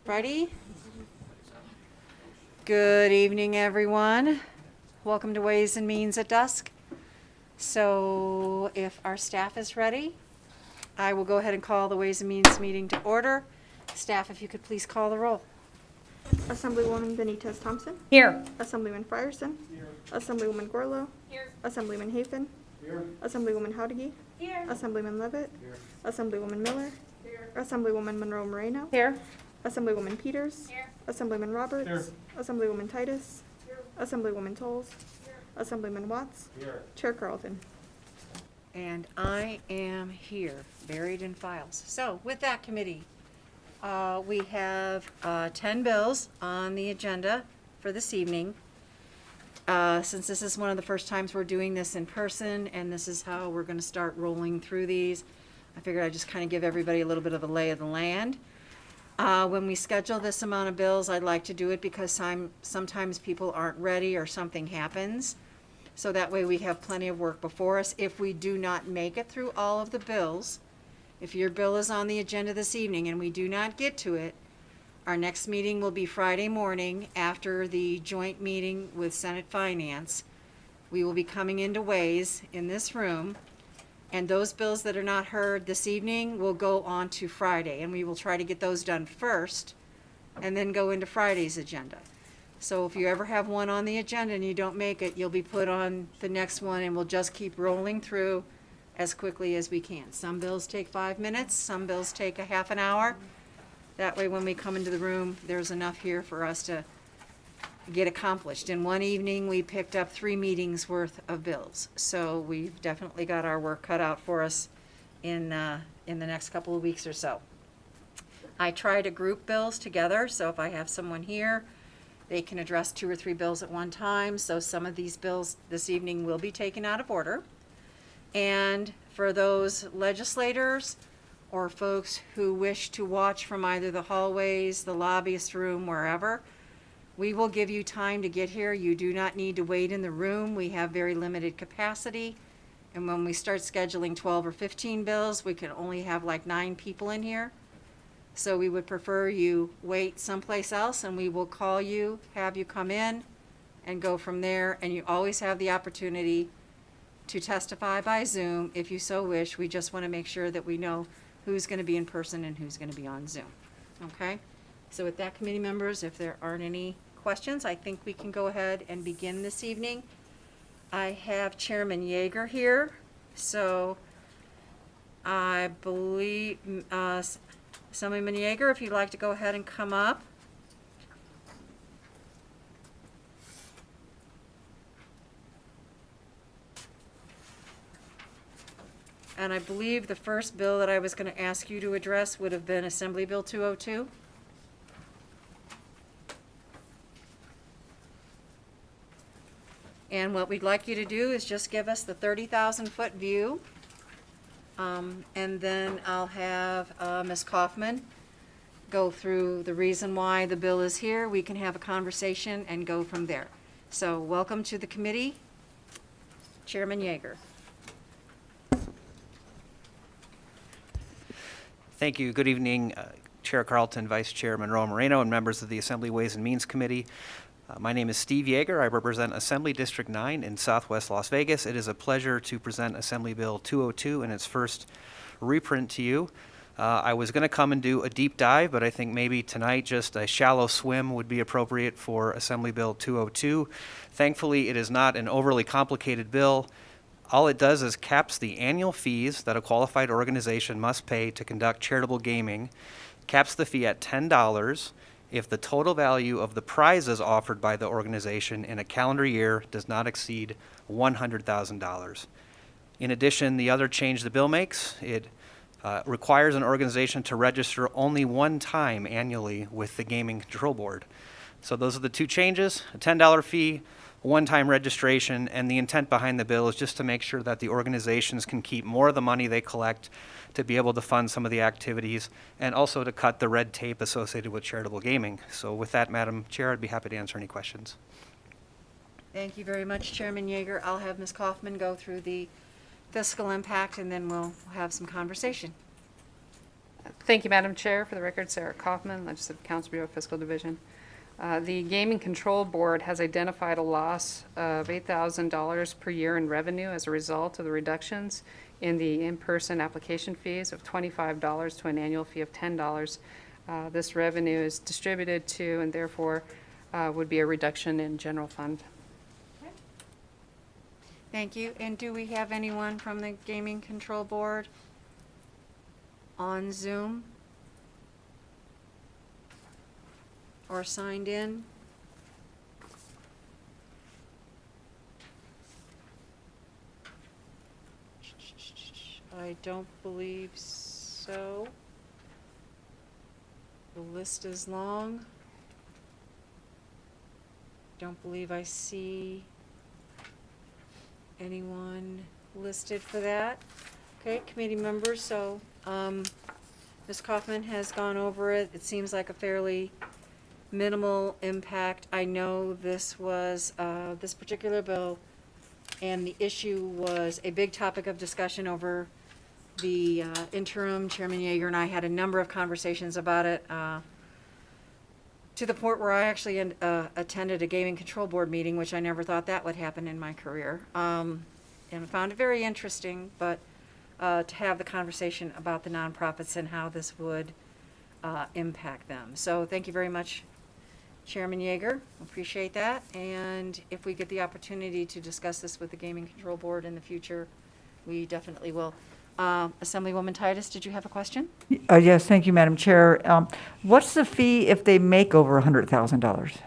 Ready? Good evening, everyone. Welcome to Ways and Means at Dusk. So if our staff is ready, I will go ahead and call the Ways and Means meeting to order. Staff, if you could please call the roll. Assemblywoman Benitez Thompson. Here. Assemblyman Frierson. Here. Assemblywoman Gorlow. Here. Assemblyman Hafen. Here. Assemblywoman Howdigi. Here. Assemblyman Levitt. Here. Assemblywoman Miller. Here. Assemblywoman Monroe Moreno. Here. Assemblywoman Peters. Here. Assemblyman Roberts. Here. Assemblywoman Titus. Here. Assemblywoman Tolles. Here. Assemblyman Watts. Here. Chair Carlton. And I am here, buried in files. So with that committee, we have 10 bills on the agenda for this evening. Since this is one of the first times we're doing this in person, and this is how we're going to start rolling through these, I figured I'd just kind of give everybody a little bit of a lay of the land. When we schedule this amount of bills, I'd like to do it because sometimes people aren't ready or something happens. So that way we have plenty of work before us. If we do not make it through all of the bills, if your bill is on the agenda this evening and we do not get to it, our next meeting will be Friday morning after the joint meeting with Senate Finance. We will be coming into Ways in this room, and those bills that are not heard this evening will go on to Friday, and we will try to get those done first and then go into Friday's agenda. So if you ever have one on the agenda and you don't make it, you'll be put on the next one, and we'll just keep rolling through as quickly as we can. Some bills take 5 minutes, some bills take a half an hour. That way when we come into the room, there's enough here for us to get accomplished. In one evening, we picked up 3 meetings worth of bills. So we've definitely got our work cut out for us in the next couple of weeks or so. I try to group bills together, so if I have someone here, they can address 2 or 3 bills at one time. So some of these bills this evening will be taken out of order. And for those legislators or folks who wish to watch from either the hallways, the lobbyist room, wherever, we will give you time to get here. You do not need to wait in the room. We have very limited capacity. And when we start scheduling 12 or 15 bills, we can only have like 9 people in here. So we would prefer you wait someplace else, and we will call you, have you come in, and go from there. And you always have the opportunity to testify by Zoom if you so wish. We just want to make sure that we know who's going to be in person and who's going to be on Zoom. Okay? So with that, committee members, if there aren't any questions, I think we can go ahead and begin this evening. I have Chairman Yeager here. So I believe, Assemblyman Yeager, if you'd like to go ahead and come up. And I believe the first bill that I was going to ask you to address would have been Assemblyville 202. And what we'd like you to do is just give us the 30,000-foot view. And then I'll have Ms. Kaufman go through the reason why the bill is here. We can have a conversation and go from there. So welcome to the committee, Chairman Yeager. Thank you. Good evening, Chair Carlton, Vice Chair Monroe Moreno, and members of the Assembly Ways and Means Committee. My name is Steve Yeager. I represent Assembly District 9 in Southwest Las Vegas. It is a pleasure to present Assembly Bill 202 in its first reprint to you. I was going to come and do a deep dive, but I think maybe tonight just a shallow swim would be appropriate for Assembly Bill 202. Thankfully, it is not an overly complicated bill. All it does is caps the annual fees that a qualified organization must pay to conduct charitable gaming, caps the fee at $10 if the total value of the prizes offered by the organization in a calendar year does not exceed $100,000. In addition, the other change the bill makes, it requires an organization to register only one time annually with the Gaming Control Board. So those are the 2 changes, a $10 fee, one-time registration, and the intent behind the bill is just to make sure that the organizations can keep more of the money they collect to be able to fund some of the activities, and also to cut the red tape associated with charitable gaming. So with that, Madam Chair, I'd be happy to answer any questions. Thank you very much, Chairman Yeager. I'll have Ms. Kaufman go through the fiscal impact, and then we'll have some conversation. Thank you, Madam Chair. For the record, Sarah Kaufman, Legislative Council Bureau Fiscal Division. The Gaming Control Board has identified a loss of $8,000 per year in revenue as a result of the reductions in the in-person application fees of $25 to an annual fee of $10. This revenue is distributed to and therefore would be a reduction in general fund. Thank you. And do we have anyone from the Gaming Control Board on Zoom? Or signed in? I don't believe so. The list is long. Don't believe I see anyone listed for that. Okay, committee members, so, Ms. Kaufman has gone over it. It seems like a fairly minimal impact. I know this was, this particular bill, and the issue was a big topic of discussion over the interim. Chairman Yeager and I had a number of conversations about it, to the point where I actually attended a gaming control board meeting, which I never thought that would happen in my career. And found it very interesting, but to have the conversation about the nonprofits and how this would impact them. So thank you very much, Chairman Yeager. Appreciate that. And if we get the opportunity to discuss this with the Gaming Control Board in the future, we definitely will. Assemblywoman Titus, did you have a question? Yes, thank you, Madam Chair. What's the fee if they make over $100,000?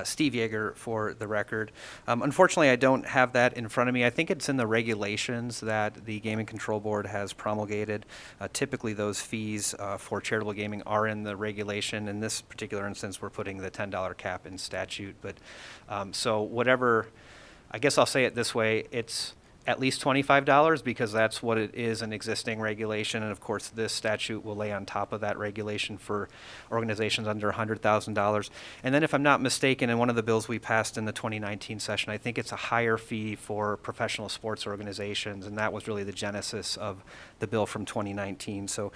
Steve Yeager for the record. Unfortunately, I don't have that in front of me. I think it's in the regulations that the Gaming Control Board has promulgated. Typically, those fees for charitable gaming are in the regulation. In this particular instance, we're putting the $10 cap in statute. But so whatever, I guess I'll say it this way, it's at least $25 because that's what it is in existing regulation. And of course, this statute will lay on top of that regulation for organizations under $100,000. And then if I'm not mistaken, in one of the bills we passed in the 2019 session, I think it's a higher fee for professional sports organizations. And that was really the genesis of the bill from 2019. So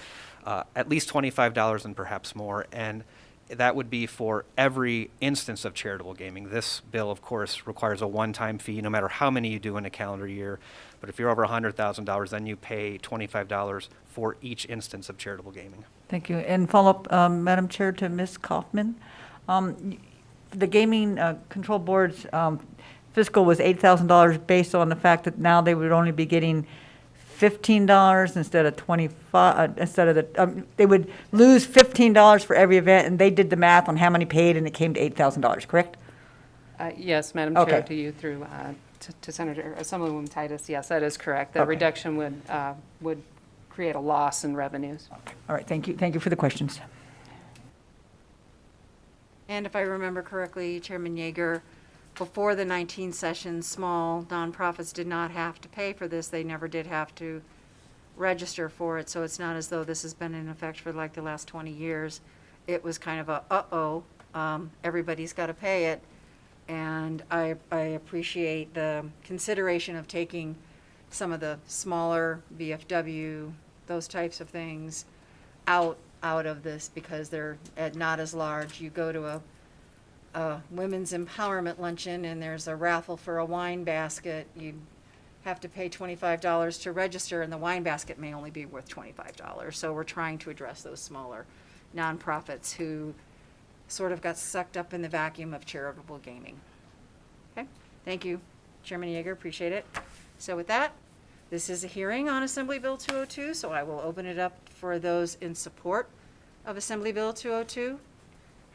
at least $25 and perhaps more. And that would be for every instance of charitable gaming. This bill, of course, requires a one-time fee, no matter how many you do in a calendar year. But if you're over $100,000, then you pay $25 for each instance of charitable gaming. Thank you. And follow-up, Madam Chair, to Ms. Kaufman. The Gaming Control Board's fiscal was $8,000 based on the fact that now they would only be getting $15 instead of 25. They would lose $15 for every event, and they did the math on how many paid, and it came to $8,000. Correct? Yes, Madam Okay. Chair, to you through to Senator Assemblywoman Titus. Yes, that is correct. The Okay. reduction would create a loss in revenues. All right. Thank you. Thank you for the questions. And if I remember correctly, Chairman Yeager, before the 19 session, small nonprofits did not have to pay for this. They never did have to register for it. So it's not as though this has been in effect for like the last 20 years. It was kind of a, everybody's got to pay it. And I appreciate the consideration of taking some of the smaller VFW, those types of things out of this because they're not as large. You go to a women's empowerment luncheon and there's a raffle for a wine basket. You have to pay $25 to register and the wine basket may only be worth $25. So we're trying to address those smaller nonprofits who sort of got sucked up in the vacuum of charitable gaming. Okay, thank you, Chairman Yeager, appreciate it. So with that, this is a hearing on Assembly Bill 202, so I will open it up for those in support of Assembly Bill 202.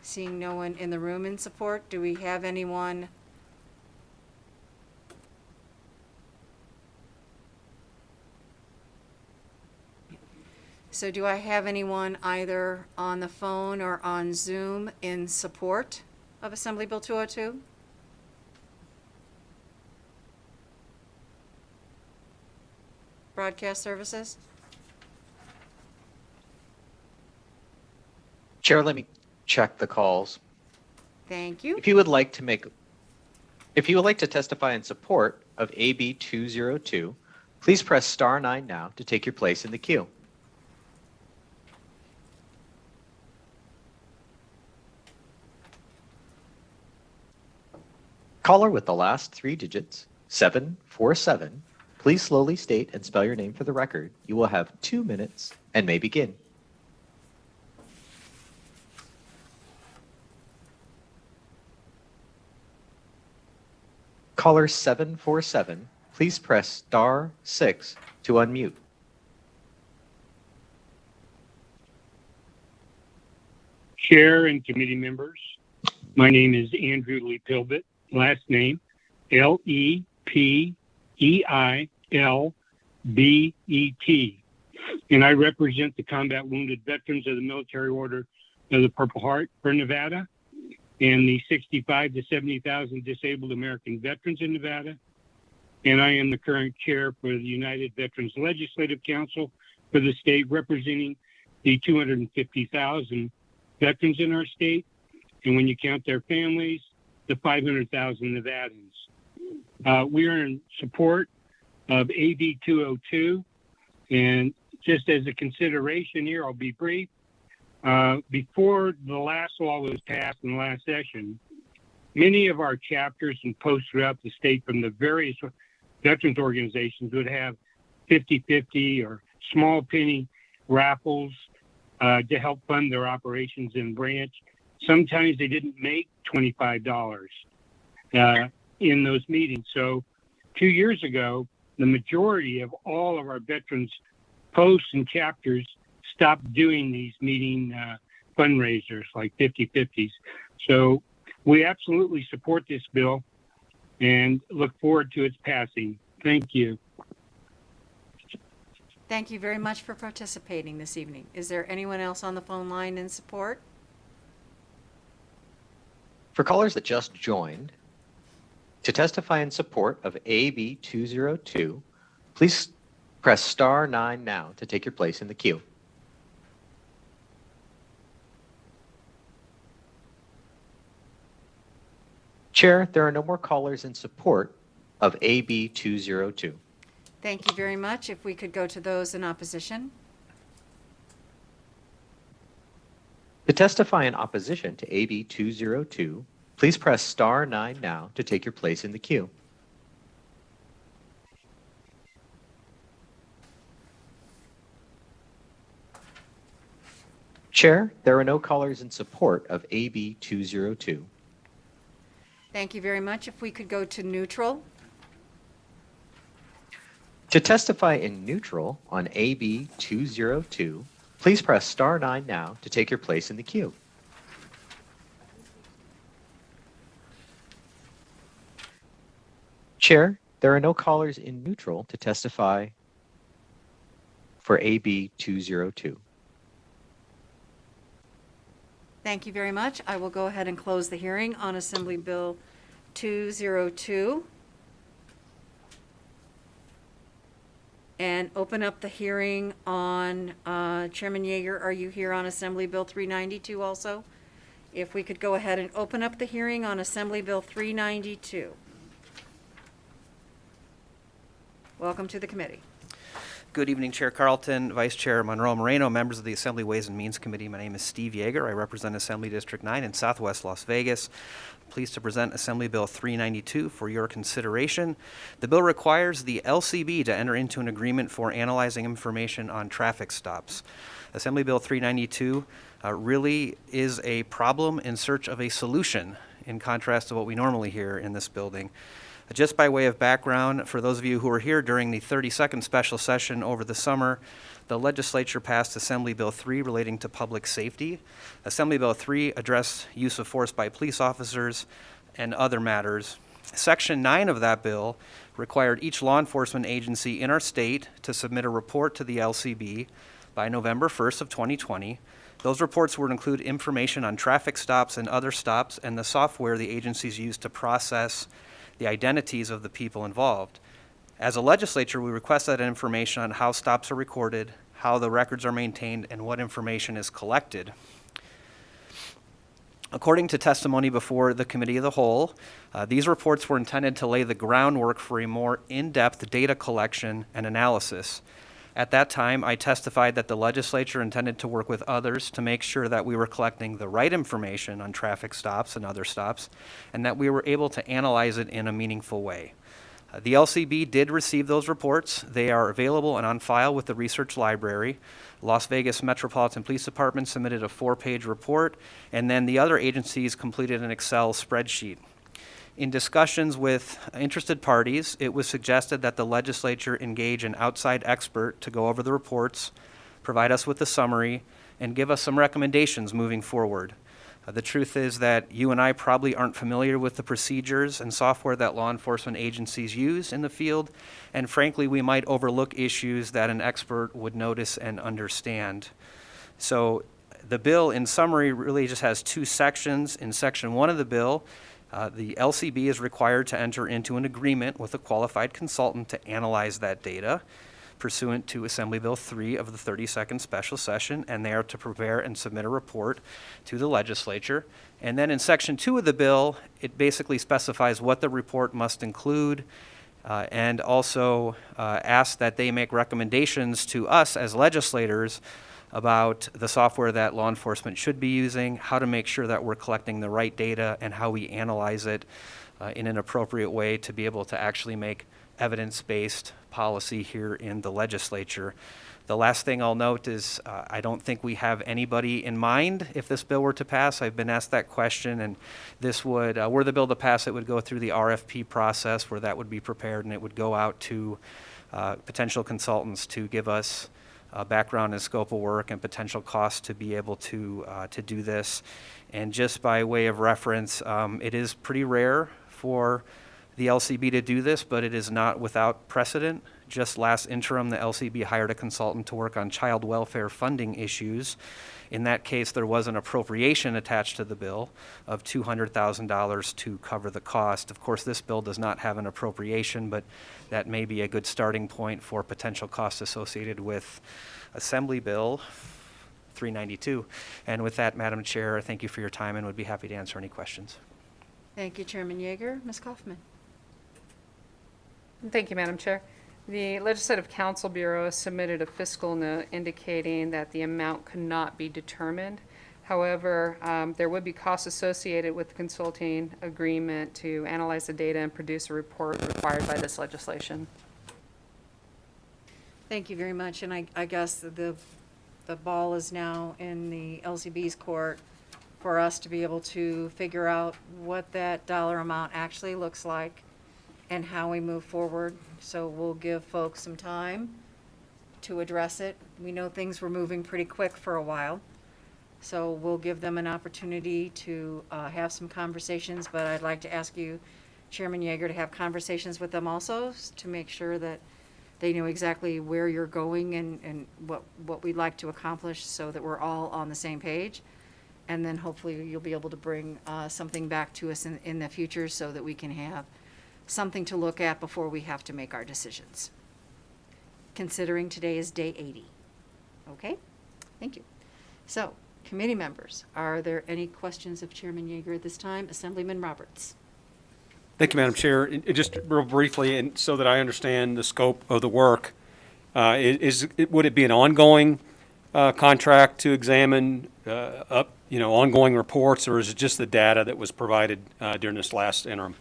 Seeing no one in the room in support, do we have anyone? So do I have anyone either on the phone or on Zoom in support of Assembly Bill 202? Broadcast services? Chair, let me check the calls. Thank you. If you would like to testify in support of AB 202, please press star 9 now to take your place in the queue. Caller with the last 3 digits, 747, please slowly state and spell your name for the record. You will have 2 minutes and may begin. Caller 747, please press star 6 to unmute. Chair and committee members, my name is Andrew Lee Pilbit, last name Lepeilbet, and I represent the combat wounded veterans of the Military Order of the Purple Heart for Nevada and the 65 to 70,000 disabled American veterans in Nevada. And I am the current chair for the United Veterans Legislative Council for the state, representing the 250,000 veterans in our state, and when you count their families, the 500,000 Nevadans. We are in support of AB 202, and just as a consideration here, I'll be brief. Before the last law was passed in the last session, many of our chapters and posts throughout the state from the various veterans organizations would have 50-50 or small penny raffles to help fund their operations in branch. Sometimes they didn't make $25 in those meetings. So 2 years ago, the majority of all of our veterans posts and chapters stopped doing these meeting fundraisers like 50-50s. So we absolutely support this bill and look forward to its passing. Thank you. Thank you very much for participating this evening. Is there anyone else on the phone line in support? For callers that just joined, to testify in support of AB 202, please press star 9 now to take your place in the queue. Chair, there are no more callers in support of AB 202. Thank you very much. If we could go to those in opposition. To testify in opposition to AB 202, please press star 9 now to take your place in the queue. Chair, there are no callers in support of AB 202. Thank you very much. If we could go to neutral. To testify in neutral on AB 202, please press star 9 now to take your place in the queue. Chair, there are no callers in neutral to testify for AB 202. Thank you very much. I will go ahead and close the hearing on Assembly Bill 202. And open up the hearing on, Chairman Yeager, are you here on Assembly Bill 392 also? If we could go ahead and open up the hearing on Assembly Bill 392. Welcome to the committee. Good evening, Chair Carlton, Vice Chair Monroe Moreno, members of the Assembly Ways and Means Committee. My name is Steve Yeager. I represent Assembly District 9 in Southwest Las Vegas. Pleased to present Assembly Bill 392 for your consideration. The bill requires the LCB to enter into an agreement for analyzing information on traffic stops. Assembly Bill 392 really is a problem in search of a solution, in contrast to what we normally hear in this building. Just by way of background, for those of you who were here during the 32nd special session over the summer, the legislature passed Assembly Bill 3 relating to public safety. Assembly Bill 3 addressed use of force by police officers and other matters. Section 9 of that bill required each law enforcement agency in our state to submit a report to the LCB by November 1st of 2020. Those reports would include information on traffic stops and other stops and the software the agencies use to process the identities of the people involved. As a legislature, we request that information on how stops are recorded, how the records are maintained, and what information is collected. According to testimony before the Committee of the Whole, these reports were intended to lay the groundwork for a more in-depth data collection and analysis. At that time, I testified that the legislature intended to work with others to make sure that we were collecting the right information on traffic stops and other stops, and that we were able to analyze it in a meaningful way. The LCB did receive those reports. They are available and on file with the research library. Las Vegas Metropolitan Police Department submitted a 4-page report, and then the other agencies completed an Excel spreadsheet. In discussions with interested parties, it was suggested that the legislature engage an outside expert to go over the reports, provide us with a summary, and give us some recommendations moving forward. The truth is that you and I probably aren't familiar with the procedures and software that law enforcement agencies use in the field, and frankly, we might overlook issues that an expert would notice and understand. So the bill, in summary, really just has 2 sections. In Section 1 of the bill, the LCB is required to enter into an agreement with a qualified consultant to analyze that data pursuant to Assemblyville 3 of the 32nd Special Session, and they are to prepare and submit a report to the legislature. And then in Section 2 of the bill, it basically specifies what the report must include, and also asks that they make recommendations to us as legislators about the software that law enforcement should be using, how to make sure that we're collecting the right data, and how we analyze it in an appropriate way to be able to actually make evidence-based policy here in the legislature. The last thing I'll note is I don't think we have anybody in mind if this bill were to pass. I've been asked that question, and this would, were the bill to pass, it would go through the RFP process where that would be prepared, and it would go out to potential consultants to give us background and scope of work and potential costs to be able to do this. And just by way of reference, it is pretty rare for the LCB to do this, but it is not without precedent. Just last interim, the LCB hired a consultant to work on child welfare funding issues. In that case, there was an appropriation attached to the bill of $200,000 to cover the cost. Of course, this bill does not have an appropriation, but that may be a good starting point for potential costs associated with Assemblyville 392. And with that, Madam Chair, thank you for your time and would be happy to answer any questions. Thank you, Chairman Yeager. Ms. Kaufman. Thank you, Madam Chair. The Legislative Counsel Bureau submitted a fiscal note indicating that the amount could not be determined. However, there would be costs associated with the consulting agreement to analyze the data and produce a report required by this legislation. Thank you very much, and I guess the ball is now in the LCB's court for us to be able to figure out what that dollar amount actually looks like and how we move forward. So we'll give folks some time to address it. We know things were moving pretty quick for a while, so we'll give them an opportunity to have some conversations, but I'd like to ask you, Chairman Yeager, to have conversations with them also to make sure that they know exactly where you're going and what we'd like to accomplish so that we're all on the same page. And then hopefully you'll be able to bring something back to us in the future so that we can have something to look at before we have to make our decisions. Considering today is day 80. Okay? Thank you. So, committee members, are there any questions of Chairman Yeager at this time? Assemblyman Roberts. Thank you, Madam Chair. Just real briefly, and so that I understand the scope of the work, would it be an ongoing contract to examine ongoing reports, or is it just the data that was provided during this last interim?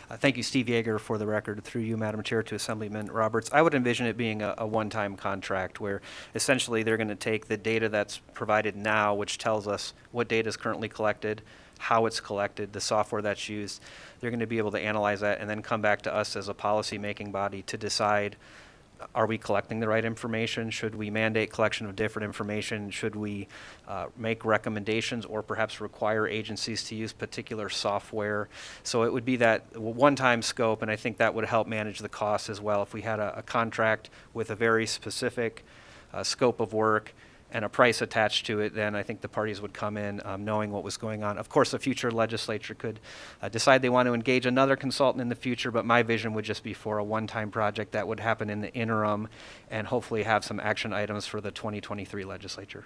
Thank you, Steve Yeager, for the record. Through you, Madam Chair, to Assemblyman Roberts. I would envision it being a one-time contract where essentially they're going to take the data that's provided now, which tells us what data is currently collected, how it's collected, the software that's used. They're going to be able to analyze that and then come back to us as a policy-making body to decide, are we collecting the right information? Should we mandate collection of different information? Should we make recommendations or perhaps require agencies to use particular software? So it would be that one-time scope, and I think that would help manage the costs as well. If we had a contract with a very specific scope of work and a price attached to it, then I think the parties would come in knowing what was going on. Of course, the future legislature could decide they want to engage another consultant in the future, but my vision would just be for a one-time project that would happen in the interim and hopefully have some action items for the 2023 legislature.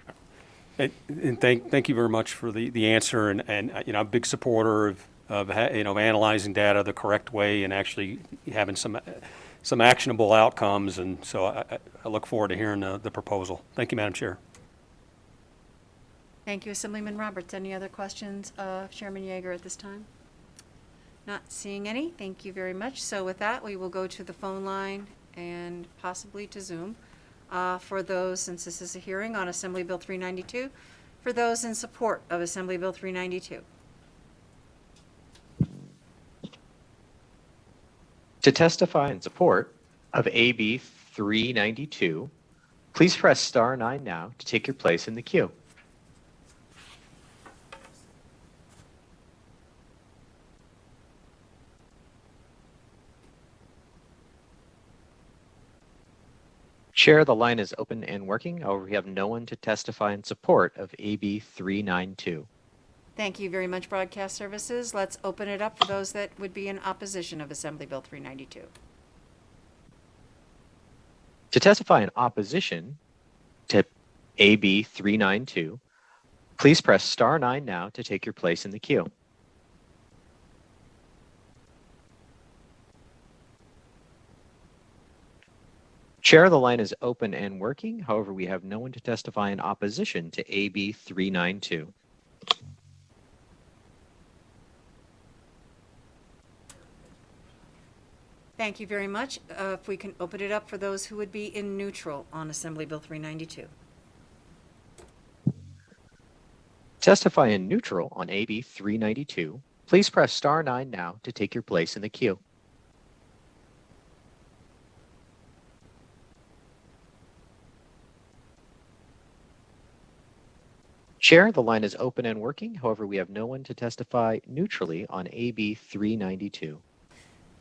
And thank you very much for the answer, and I'm a big supporter of analyzing data the correct way and actually having some actionable outcomes, and so I look forward to hearing the proposal. Thank you, Madam Chair. Thank you, Assemblyman Roberts. Any other questions of Chairman Yeager at this time? Not seeing any. Thank you very much. So with that, we will go to the phone line and possibly to Zoom. For those, since this is a hearing on Assembly Bill 392, for those in support of Assembly Bill 392. To testify in support of AB 392, please press star 9 now to take your place in the queue. Chair, the line is open and working. However, we have no one to testify in support of AB 392. Thank you very much, Broadcast Services. Let's open it up for those that would be in opposition of Assembly Bill 392. To testify in opposition to AB 392, please press star 9 now to take your place in the queue. Chair, the line is open and working. However, we have no one to testify in opposition to AB 392. Thank you very much. If we can open it up for those who would be in neutral on Assembly Bill 392. Testify in neutral on AB 392, please press star 9 now to take your place in the queue. Chair, the line is open and working. However, we have no one to testify neutrally on AB 392.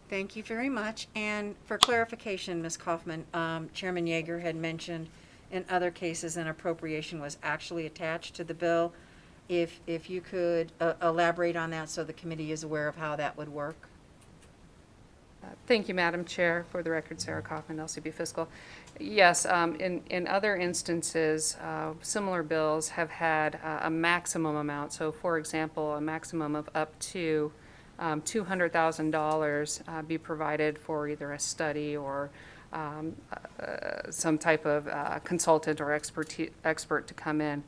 Thank you very much. And for clarification, Ms. Kaufman, Chairman Yeager had mentioned in other cases an appropriation was actually attached to the bill. If you could elaborate on that so the committee is aware of how that would work. Thank you, Madam Chair. For the record, Sarah Kaufman, LCB Fiscal. Yes, in other instances, similar bills have had a maximum amount. So, for example, a maximum of up to $200,000 be provided for either a study or some type of consultant or expert to come in.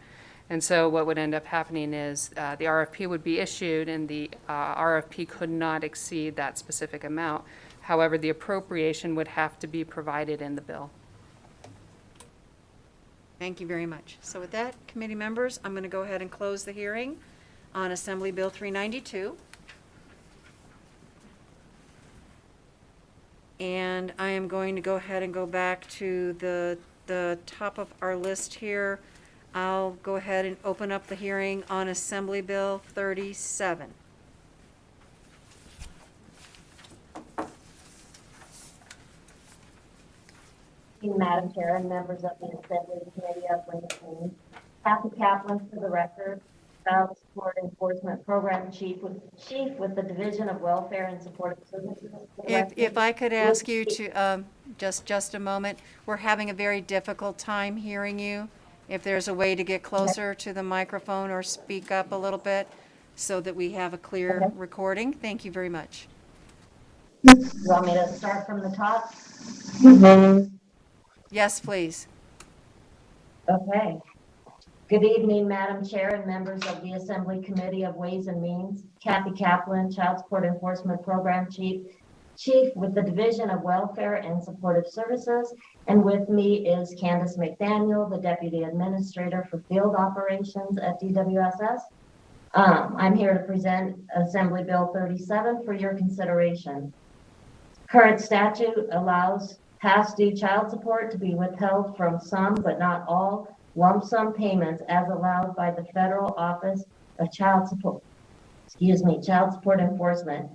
And so what would end up happening is the RFP would be issued, and the RFP could not exceed that specific amount. However, the appropriation would have to be provided in the bill. Thank you very much. So with that, committee members, I'm going to go ahead and close the hearing on Assembly Bill 392. And I am going to go ahead and go back to the top of our list here. I'll go ahead and open up the hearing on Assembly Bill 37. Madam Chair and members of the Assembly Committee of Ways and Means, Kathy Kaplan for the record, Child Support Enforcement Program Chief with the Division of Welfare and Supportive Services. If I could ask you to, just a moment, we're having a very difficult time hearing you. If there's a way to get closer to the microphone or speak up a little bit so that we have a clear recording. Thank you very much. You want me to start from the top? Yes, please. Okay. Good evening, Madam Chair and members of the Assembly Committee of Ways and Means. Kathy Kaplan, Child Support Enforcement Program Chief with the Division of Welfare and Supportive Services. And with me is Candace McDaniel, the Deputy Administrator for Field Operations at DWSS. I'm here to present Assembly Bill 37 for your consideration. Current statute allows past due child support to be withheld from some, but not all, lump sum payments as allowed by the Federal Office of Child Support Enforcement.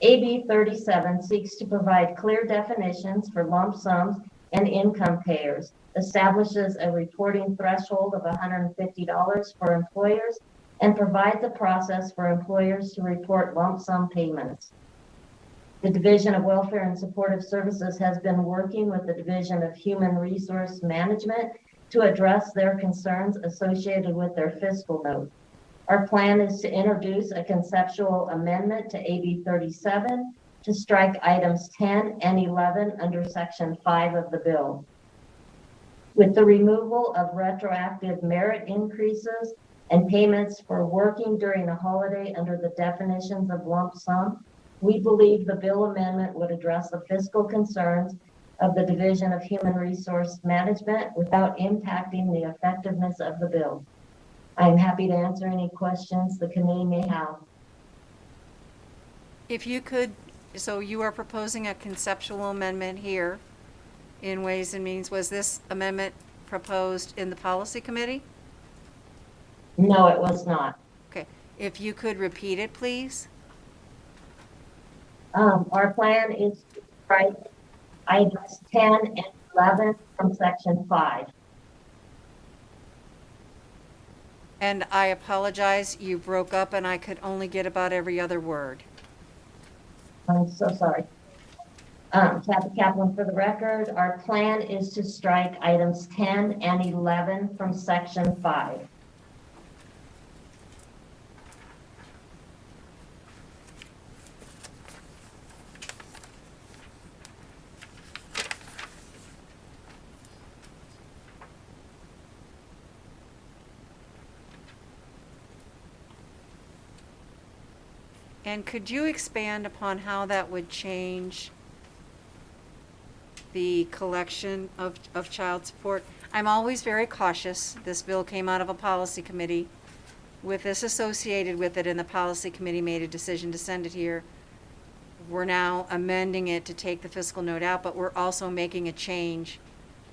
AB 37 seeks to provide clear definitions for lump sums and income payers, establishes a reporting threshold of $150 for employers, and provides a process for employers to report lump sum payments. The Division of Welfare and Supportive Services has been working with the Division of Human Resource Management to address their concerns associated with their fiscal note. Our plan is to introduce a conceptual amendment to AB 37 to strike items 10 and 11 under Section 5 of the bill. With the removal of retroactive merit increases and payments for working during a holiday under the definitions of lump sum, we believe the bill amendment would address the fiscal concerns of the Division of Human Resource Management without impacting the effectiveness of the bill. I'm happy to answer any questions the committee may have. If you could, so you are proposing a conceptual amendment here in Ways and Means. Was this amendment proposed in the policy committee? No, it was not. Okay, if you could repeat it, please? Our plan is to strike items 10 and 11 from Section 5. And I apologize, you broke up and I could only get about every other word. I'm so sorry. Kathy Kaplan, for the record, our plan is to strike items 10 and 11 from Section 5. And could you expand upon how that would change the collection of child support? I'm always very cautious. This bill came out of a policy committee with this associated with it, and the policy committee made a decision to send it here. We're now amending it to take the fiscal note out, but we're also making a change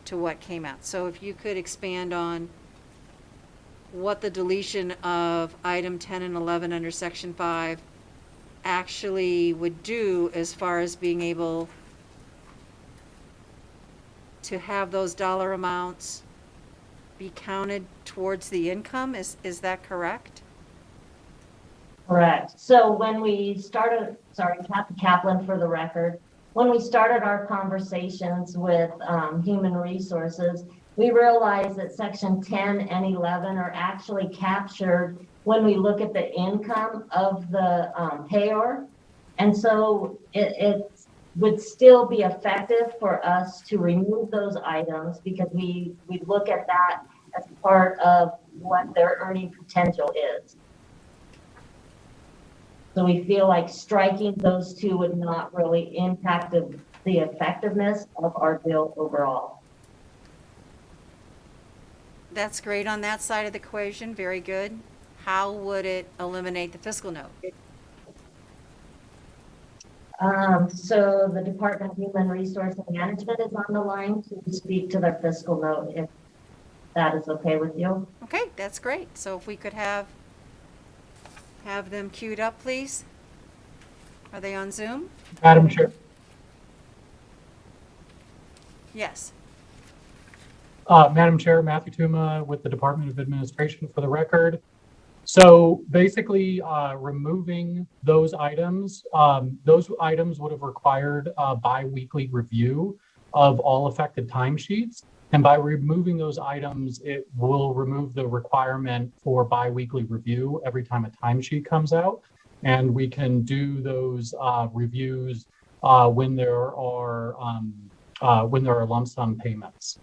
to what came out. So if you could expand on what the deletion of item 10 and 11 under Section 5 actually would do as far as being able to have those dollar amounts be counted towards the income, is that correct? Correct. So when we started, sorry, Kathy Kaplan for the record, when we started our conversations with Human Resources, we realized that Section 10 and 11 are actually captured when we look at the income of the payor. And so it would still be effective for us to remove those items because we look at that as part of what their earning potential is. So we feel like striking those two would not really impact the effectiveness of our bill overall. That's great on that side of the equation, very good. How would it eliminate the fiscal note? So the Department of Human Resource Management is on the line to speak to their fiscal note, if that is okay with you. Okay, that's great. So if we could have them queued up, please. Are they on Zoom? Madam Chair. Yes. Madam Chair, Matthew Tuma with the Department of Administration for the record. So basically, removing those items would have required a bi-weekly review of all affected timesheets. And by removing those items, it will remove the requirement for bi-weekly review every time a timesheet comes out. And we can do those reviews when there are lump sum payments.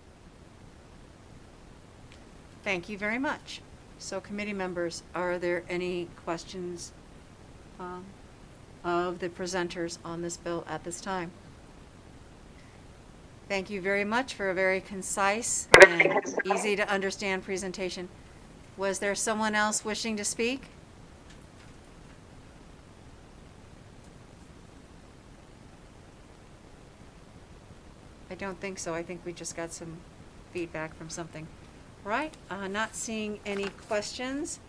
Thank you very much. So committee members, are there any questions of the presenters on this bill at this time? Thank you very much for a very concise and easy to understand presentation. Was there someone else wishing to speak? I don't think so. I think we just got some feedback from something. Right, not seeing any questions.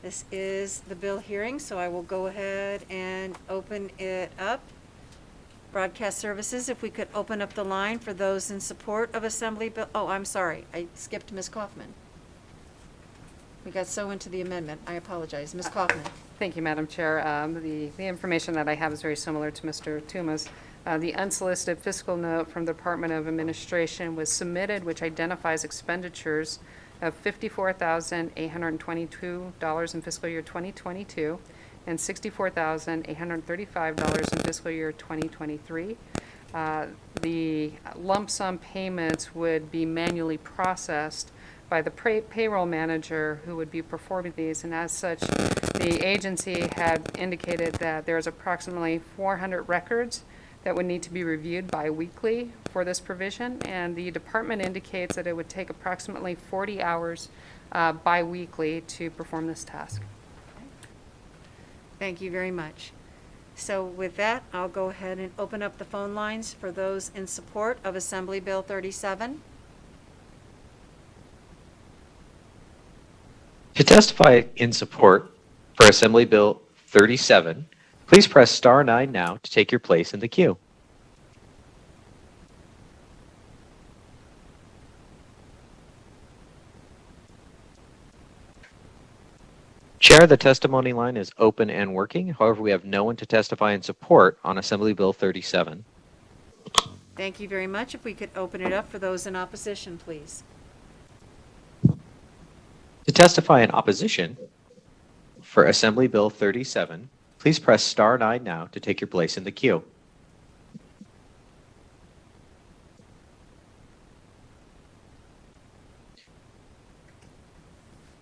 This is the bill hearing, so I will go ahead and open it up. Broadcast Services, if we could open up the line for those in support of Assemblyville. Oh, I'm sorry, I skipped Ms. Kaufman. We got so into the amendment, I apologize. Ms. Kaufman. Thank you, Madam Chair. The information that I have is very similar to Mr. Tuma's. The unsolicited fiscal note from the Department of Administration was submitted, which identifies expenditures of $54,822 in fiscal year 2022 and $64,835 in fiscal year 2023. The lump sum payments would be manually processed by the payroll manager who would be performing these, and as such, the agency had indicated that there's approximately 400 records that would need to be reviewed bi-weekly for this provision, and the department indicates that it would take approximately 40 hours bi-weekly to perform this task. Thank you very much. So with that, I'll go ahead and open up the phone lines for those in support of Assembly Bill 37. To testify in support for Assembly Bill 37, please press star 9 now to take your place in the queue. Chair, the testimony line is open and working. However, we have no one to testify in support on Assembly Bill 37. Thank you very much. If we could open it up for those in opposition, please. To testify in opposition for Assembly Bill 37, please press star 9 now to take your place in the queue.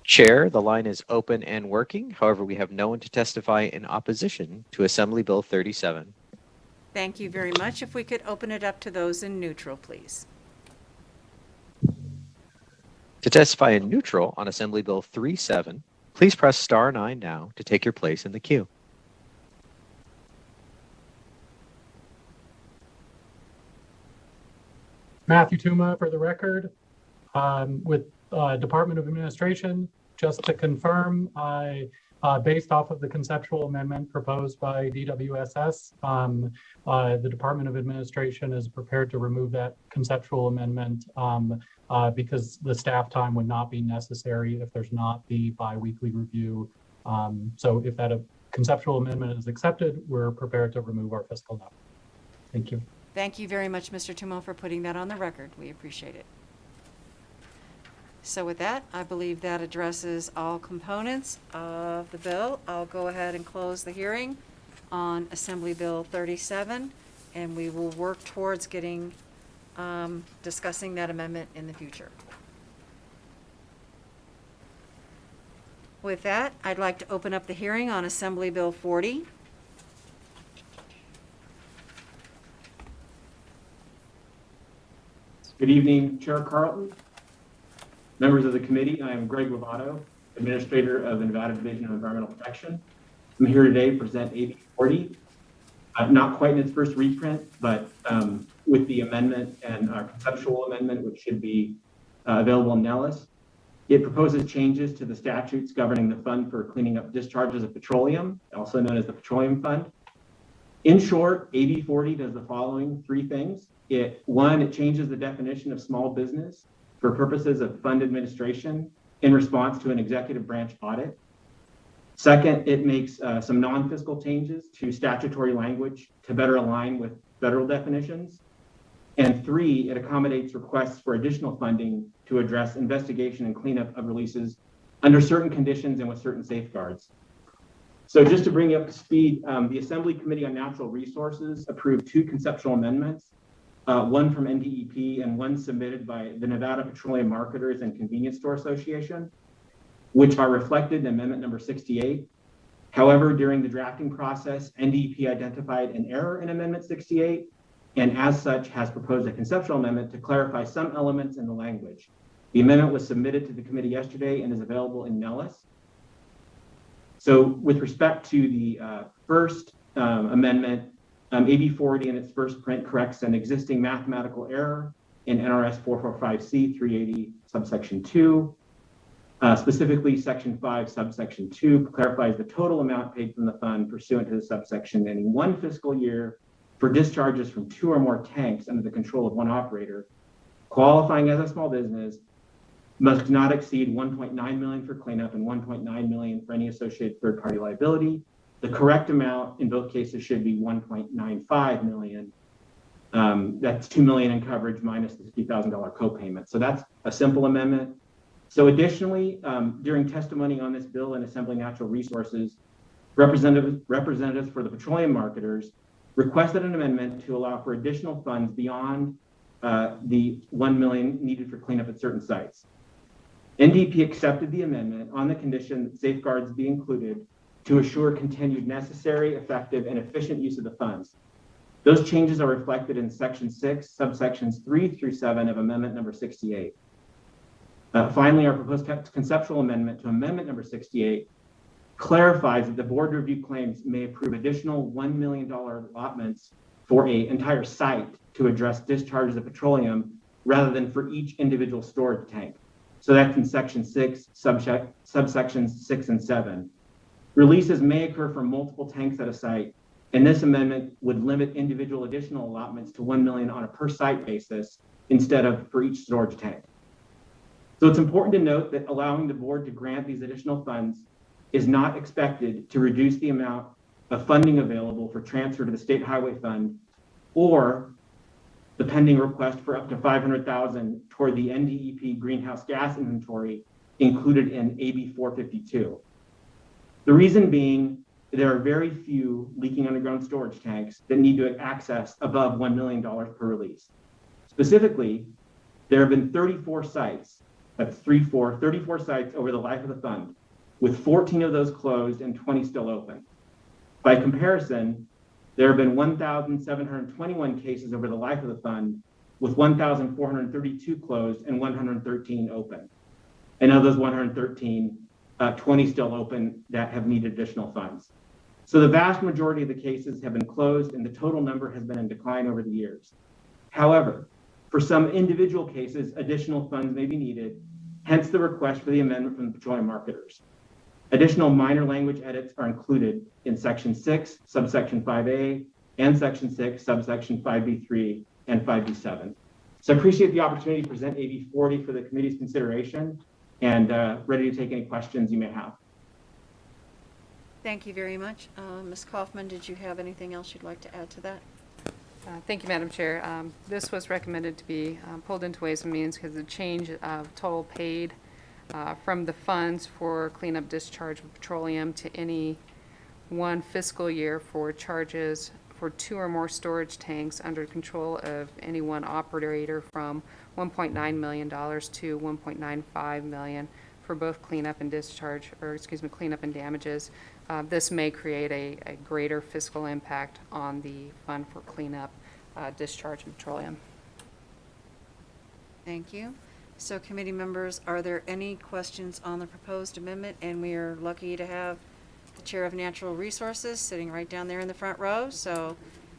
Chair, the line is open and working. However, we have no one to testify in opposition to Assembly Bill 37. Thank you very much. If we could open it up to those in neutral, please. To testify in neutral on Assembly Bill 37, please press star 9 now to take your place in the queue. Matthew Tuma for the record. With Department of Administration, just to confirm, based off of the conceptual amendment proposed by DWSS, the Department of Administration is prepared to remove that conceptual amendment because the staff time would not be necessary if there's not the bi-weekly review. So if that conceptual amendment is accepted, we're prepared to remove our fiscal note. Thank you. Thank you very much, Mr. Tumo, for putting that on the record. We appreciate it. So with that, I believe that addresses all components of the bill. I'll go ahead and close the hearing on Assembly Bill 37, and we will work towards getting, discussing that amendment in the future. With that, I'd like to open up the hearing on Assembly Bill 40. Good evening, Chair Carlton, members of the committee. I am Greg Lovato, Administrator of the Nevada Division of Environmental Protection. I'm here today to present AB 40, not quite in its first reprint, but with the amendment and our conceptual amendment, which should be available in Nellis. It proposes changes to the statutes governing the Fund for Cleaning Up Discharges of Petroleum, also known as the Petroleum Fund. In short, AB 40 does the following three things. One, it changes the definition of small business for purposes of fund administration in response to an executive branch audit. Second, it makes some non-fiscal changes to statutory language to better align with federal definitions. And three, it accommodates requests for additional funding to address investigation and cleanup of releases under certain conditions and with certain safeguards. So just to bring you up to speed, the Assembly Committee on Natural Resources approved two conceptual amendments, one from NDEP and one submitted by the Nevada Petroleum Marketers and Convenience Store Association, which are reflected in Amendment number 68. However, during the drafting process, NDEP identified an error in Amendment 68, and as such has proposed a conceptual amendment to clarify some elements in the language. The amendment was submitted to the committee yesterday and is available in Nellis. So with respect to the first amendment, AB 40 in its first print corrects an existing mathematical error in NRS 445C 380 subsection 2. Specifically, section 5 subsection 2 clarifies the total amount paid from the fund pursuant to the subsection in one fiscal year for discharges from 2 or more tanks under the control of one operator, qualifying as a small business, must not exceed 1.9 million for cleanup and 1.9 million for any associated third-party liability. The correct amount in both cases should be 1.95 million. That's 2 million in coverage minus the $50,000 copayment. So that's a simple amendment. So additionally, during testimony on this bill in Assembly Natural Resources, representatives for the petroleum marketers requested an amendment to allow for additional funds beyond the 1 million needed for cleanup at certain sites. NDP accepted the amendment on the condition that safeguards be included to assure continued necessary, effective, and efficient use of the funds. Those changes are reflected in Section 6, subsections 3 through 7 of Amendment number 68. Finally, our proposed conceptual amendment to Amendment number 68 clarifies that the board review claims may approve additional $1 million allotments for an entire site to address discharges of petroleum rather than for each individual storage tank. So that's in Section 6, subsections 6 and 7. Releases may occur for multiple tanks at a site, and this amendment would limit individual additional allotments to 1 million on a per site basis instead of for each storage tank. So it's important to note that allowing the board to grant these additional funds is not expected to reduce the amount of funding available for transfer to the State Highway Fund or the pending request for up to $500,000 toward the NDEP greenhouse gas inventory included in AB 452. The reason being, there are very few leaking underground storage tanks that need to access above $1 million per release. Specifically, there have been 34 sites, that's 34 sites over the life of the fund, with 14 of those closed and 20 still open. By comparison, there have been 1,721 cases over the life of the fund, with 1,432 closed and 113 open. And of those 113, 20 still open that have needed additional funds. So the vast majority of the cases have been closed and the total number has been in decline over the years. However, for some individual cases, additional funds may be needed, hence the request for the amendment from the petroleum marketers. Additional minor language edits are included in Section 6, subsection 5A, and Section 6, subsection 5B3 and 5B7. So I appreciate the opportunity to present AB 40 for the committee's consideration and ready to take any questions you may have. Thank you very much. Ms. Kaufman, did you have anything else you'd like to add to that? Thank you, Madam Chair. This was recommended to be pulled into Ways and Means because the change of total paid from the funds for cleanup discharge of petroleum to any one fiscal year for charges for 2 or more storage tanks under control of any one operator from $1.9 million to $1.95 million for both cleanup and discharge, or excuse me, cleanup and damages. This may create a greater fiscal impact on the fund for cleanup, discharge of petroleum. Thank you. So committee members, are there any questions on the proposed amendment? And we are lucky to have the Chair of Natural Resources sitting right down there in the front row. So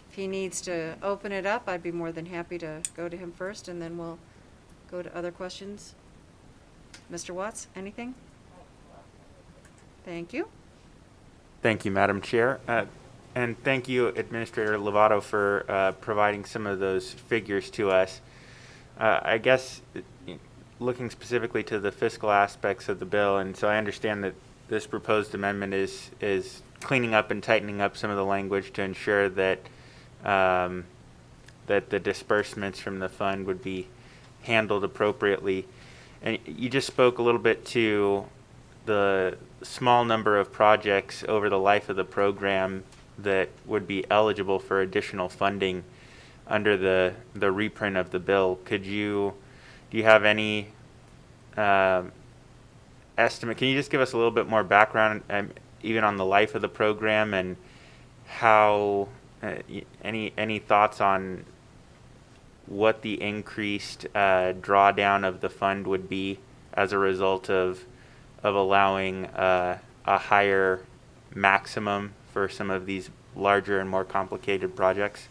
if he needs to open it up, I'd be more than happy to go to him first and then we'll go to other questions. Mr. Watts, anything? Thank you. Thank you, Madam Chair. And thank you, Administrator Lovato, for providing some of those figures to us. I guess looking specifically to the fiscal aspects of the bill, and so I understand that this proposed amendment is cleaning up and tightening up some of the language to ensure that that the disbursements from the fund would be handled appropriately. And you just spoke a little bit to the small number of projects over the life of the program that would be eligible for additional funding under the reprint of the bill. Do you have any estimate? Can you just give us a little bit more background, even on the life of the program and how, any thoughts on what the increased drawdown of the fund would be as a result of allowing a higher maximum for some of these larger and more complicated projects?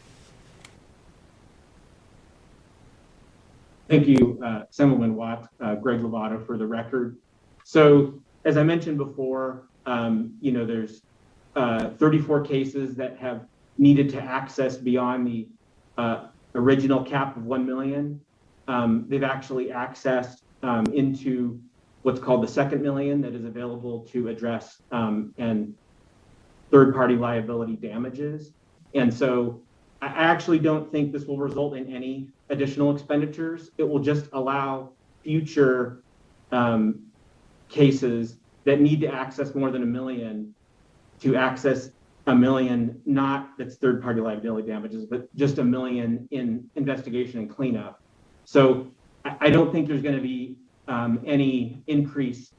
Thank you, Assemblyman Watt, Greg Lovato for the record. So as I mentioned before, there's 34 cases that have needed to access beyond the original cap of 1 million. They've actually accessed into what's called the second million that is available to address and third-party liability damages. And so I actually don't think this will result in any additional expenditures. It will just allow future cases that need to access more than $1 million to access $1 million, not that's third-party liability damages, but just $1 million in investigation and cleanup. So I don't think there's going to be any increase,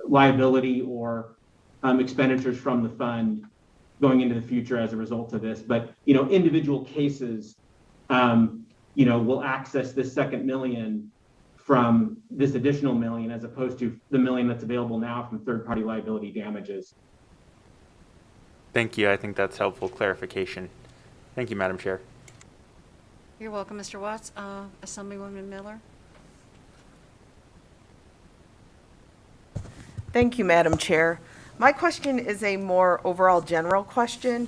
liability or expenditures from the fund going into the future as a result of this. But individual cases, will access this second $1 million from this additional $1 million, as opposed to the $1 million that's available now from third-party liability damages. Thank you. I think that's helpful clarification. Thank you, Madam Chair. You're welcome, Mr. Watts. Assemblywoman Miller? Thank you, Madam Chair. My question is a more overall general question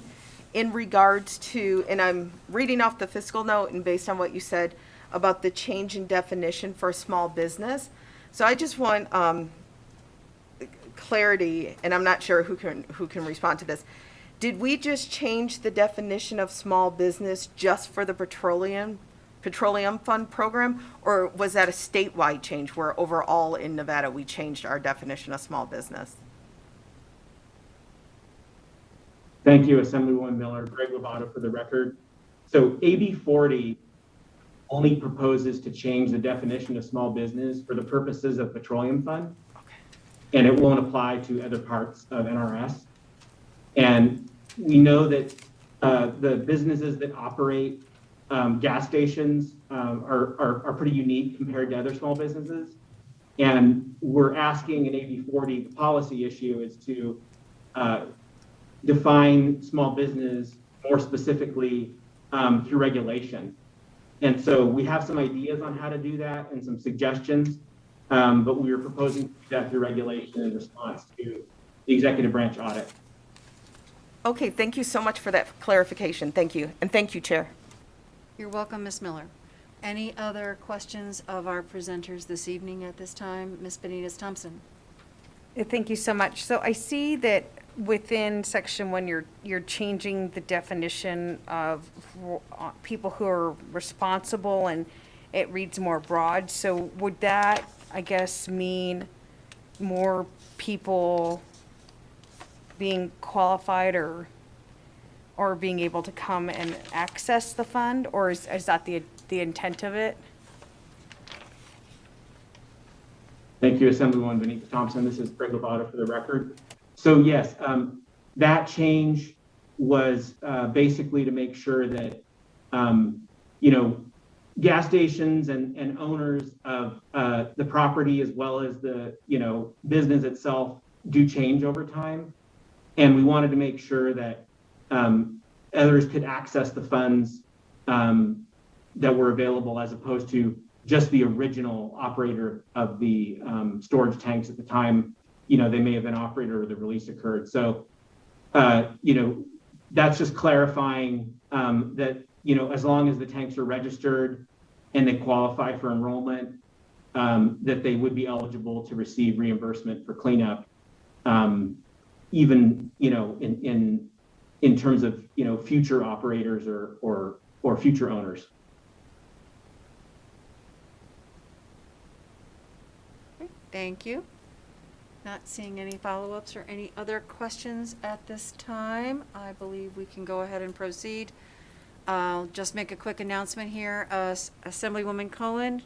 in regards to, and I'm reading off the fiscal note and based on what you said about the change in definition for small business. So I just want clarity, and I'm not sure who can respond to this. Did we just change the definition of small business just for the petroleum fund program, or was that a statewide change where overall in Nevada we changed our definition of small business? Thank you, Assemblywoman Miller. Greg Lovato for the record. So AB 40 only proposes to change the definition of small business for the purposes of petroleum fund, and it won't apply to other parts of NRS. And we know that the businesses that operate gas stations are pretty unique compared to other small businesses. And we're asking in AB 40, the policy issue is to define small business more specifically through regulation. And so we have some ideas on how to do that and some suggestions, but we are proposing to do that through regulation in response to the executive branch audit. Okay, thank you so much for that clarification. Thank you. And thank you, Chair. You're welcome, Ms. Miller. Any other questions of our presenters this evening at this time? Ms. Benitez Thompson. Thank you so much. So I see that within section 1, you're changing the definition of people who are responsible, and it reads more broad. So would that, I guess, mean more people being qualified or being able to come and access the fund, or is that the intent of it? Thank you, Assemblywoman Benitez Thompson. This is Greg Lovato for the record. So yes, that change was basically to make sure that gas stations and owners of the property, as well as the business itself, do change over time, and we wanted to make sure that others could access the funds that were available, as opposed to just the original operator of the storage tanks at the time. They may have been operator or the release occurred. So, that's just clarifying that, as long as the tanks are registered and they qualify for enrollment, that they would be eligible to receive reimbursement for cleanup, even, in terms of, future operators or future owners. Thank you. Not seeing any follow-ups or any other questions at this time. I believe we can go ahead and proceed. I'll just make a quick announcement here. Assemblywoman Cohen,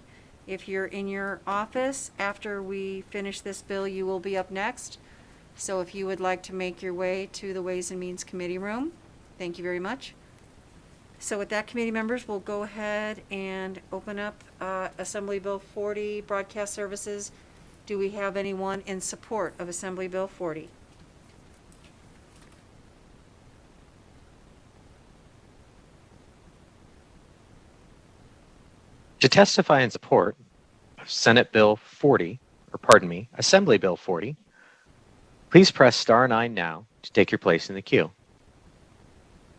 if you're in your office after we finish this bill, you will be up next. So if you would like to make your way to the Ways and Means Committee room, thank you very much. So with that, committee members, we'll go ahead and open up Assembly Bill 40, Broadcast Services. Do we have anyone in support of Assembly Bill 40? To testify in support of Senate Bill 40, Assembly Bill 40, please press star 9 now to take your place in the queue.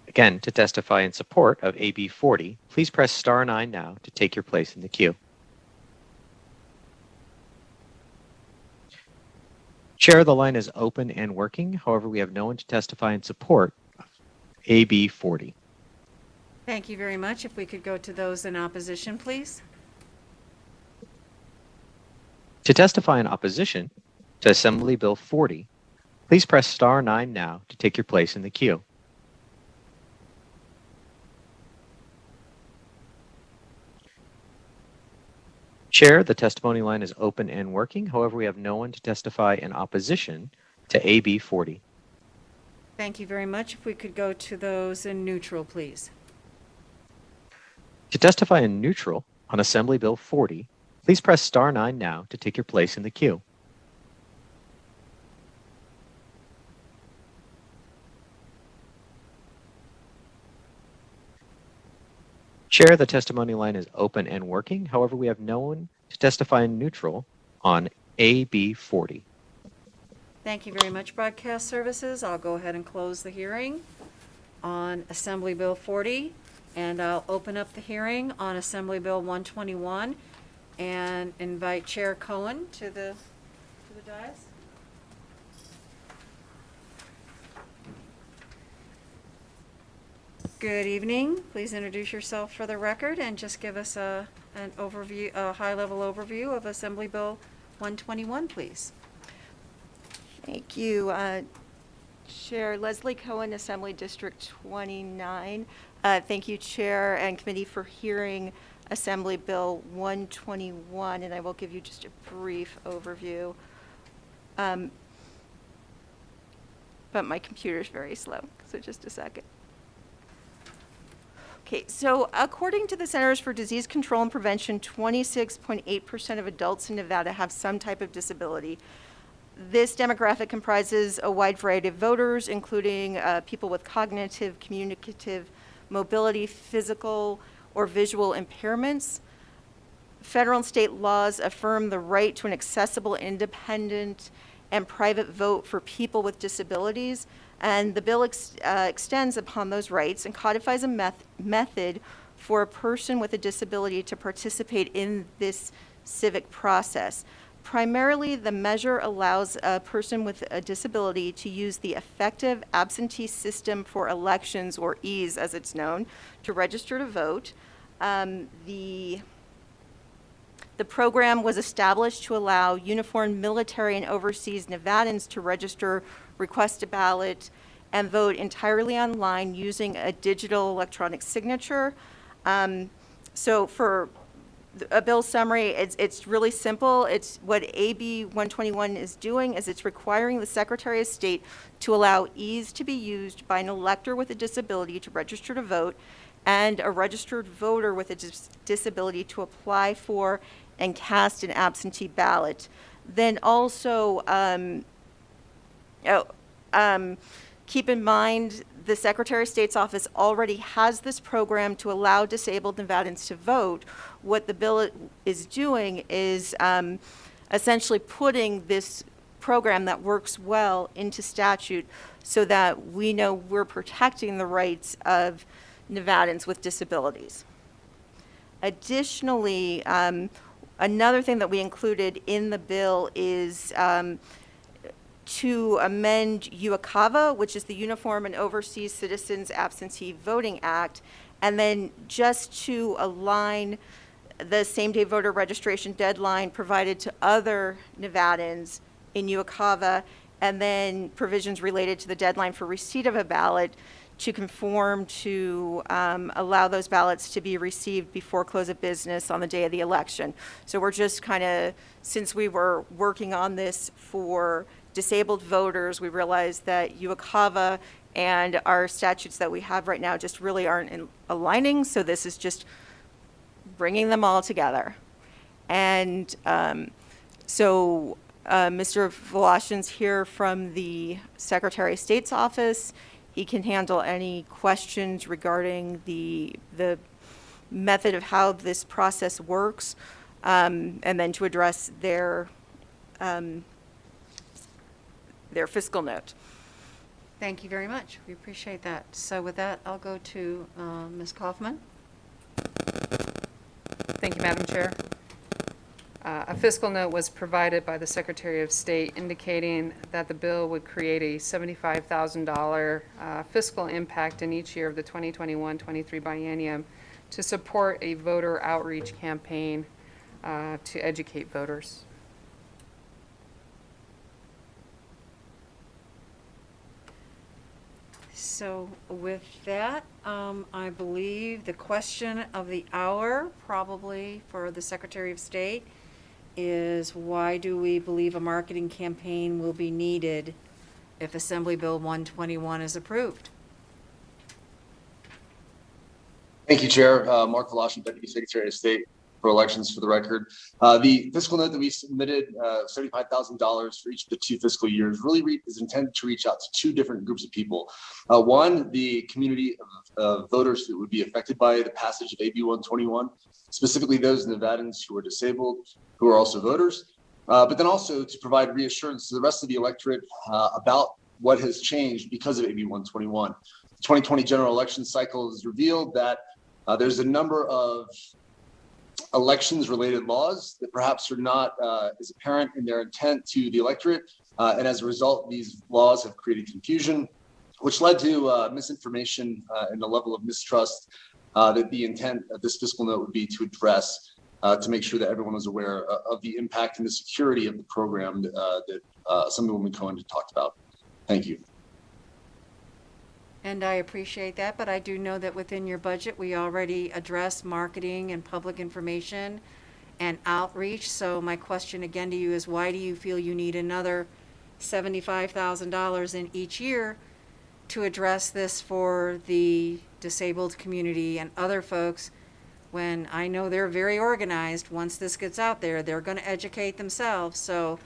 Again, to testify in support of AB 40, please press star 9 now to take your place in the queue. Chair, the line is open and working. However, we have no one to testify in support of AB 40. Thank you very much. If we could go to those in opposition, please. To testify in opposition to Assembly Bill 40, please press star 9 now to take your place in the queue. Chair, the testimony line is open and working. However, we have no one to testify in opposition to AB 40. Thank you very much. If we could go to those in neutral, please. To testify in neutral on Assembly Bill 40, please press star 9 now to take your place in the queue. Chair, the testimony line is open and working. However, we have no one to testify in neutral on AB 40. Thank you very much, Broadcast Services. I'll go ahead and close the hearing on Assembly Bill 40, and I'll open up the hearing on Assembly Bill 121 and invite Chair Cohen to the dais. Good evening. Please introduce yourself for the record and just give us an overview, a high-level overview of Assembly Bill 121, please. Thank you. Chair Leslie Cohen, Assembly District 29. Thank you, Chair and Committee, for hearing Assembly Bill 121, and I will give you just a brief overview. But my computer is very slow, so just a second. Okay, so according to the Centers for Disease Control and Prevention, 26.8% of adults in Nevada have some type of disability. This demographic comprises a wide variety of voters, including people with cognitive, communicative, mobility, physical, or visual impairments. Federal and state laws affirm the right to an accessible, independent, and private vote for people with disabilities, and the bill extends upon those rights and codifies a method for a person with a disability to participate in this civic process. Primarily, the measure allows a person with a disability to use the effective absentee system for elections, or EAS as it's known, to register to vote. The program was established to allow uniformed military and overseas Nevadans to register, request a ballot, and vote entirely online using a digital electronic signature. So for a bill summary, it's really simple. It's what AB 121 is doing is it's requiring the Secretary of State to allow EAS to be used by an elector with a disability to register to vote, and a registered voter with a disability to apply for and cast an absentee ballot. Then also, keep in mind the Secretary of State's office already has this program to allow disabled Nevadans to vote. What the bill is doing is essentially putting this program that works well into statute so that we know we're protecting the rights of Nevadans with disabilities. Additionally, another thing that we included in the bill is to amend UACAVA, which is the Uniform and Overseas Citizens Absentee Voting Act, and then just to align the same-day voter registration deadline provided to other Nevadans in UACAVA, and then provisions related to the deadline for receipt of a ballot to conform to allow those ballots to be received before close of business on the day of the election. So we're just kind of, since we were working on this for disabled voters, we realized that UACAVA and our statutes that we have right now just really aren't aligning, so this is just bringing them all together. And so Mr. Voloshin's here from the Secretary of State's office. He can handle any questions regarding the method of how this process works, and then to address their fiscal note. Thank you very much. We appreciate that. So with that, I'll go to Ms. Kaufman. Thank you, Madam Chair. A fiscal note was provided by the Secretary of State indicating that the bill would create a $75,000 fiscal impact in each year of the 2021-23 biennium to support a voter outreach campaign to educate voters. So with that, I believe the question of the hour, probably for the Secretary of State, is why do we believe a marketing campaign will be needed if Assembly Bill 121 is approved? Thank you, Chair. Mark Voloshin, Deputy Secretary of State for Elections, for the record. The fiscal note that we submitted, $75,000 for each of the 2 fiscal years, really is intended to reach out to 2 different groups of people. One, the community of voters that would be affected by the passage of AB 121, specifically those Nevadans who are disabled, who are also voters, but then also to provide reassurance to the rest of the electorate about what has changed because of AB 121. The 2020 general election cycle has revealed that there's a number of elections-related laws that perhaps are not as apparent in their intent to the electorate, and as a result, these laws have created confusion, which led to misinformation and a level of mistrust that the intent of this fiscal note would be to address, to make sure that everyone was aware of the impact and the security of the program that Assemblywoman Cohen had talked about. Thank you. And I appreciate that, but I do know that within your budget, we already address marketing and public information and outreach. So my question again to you is, why do you feel you need another $75,000 in each year to address this for the disabled community and other folks, when I know they're very organized? Once this gets out there, they're going to educate themselves. So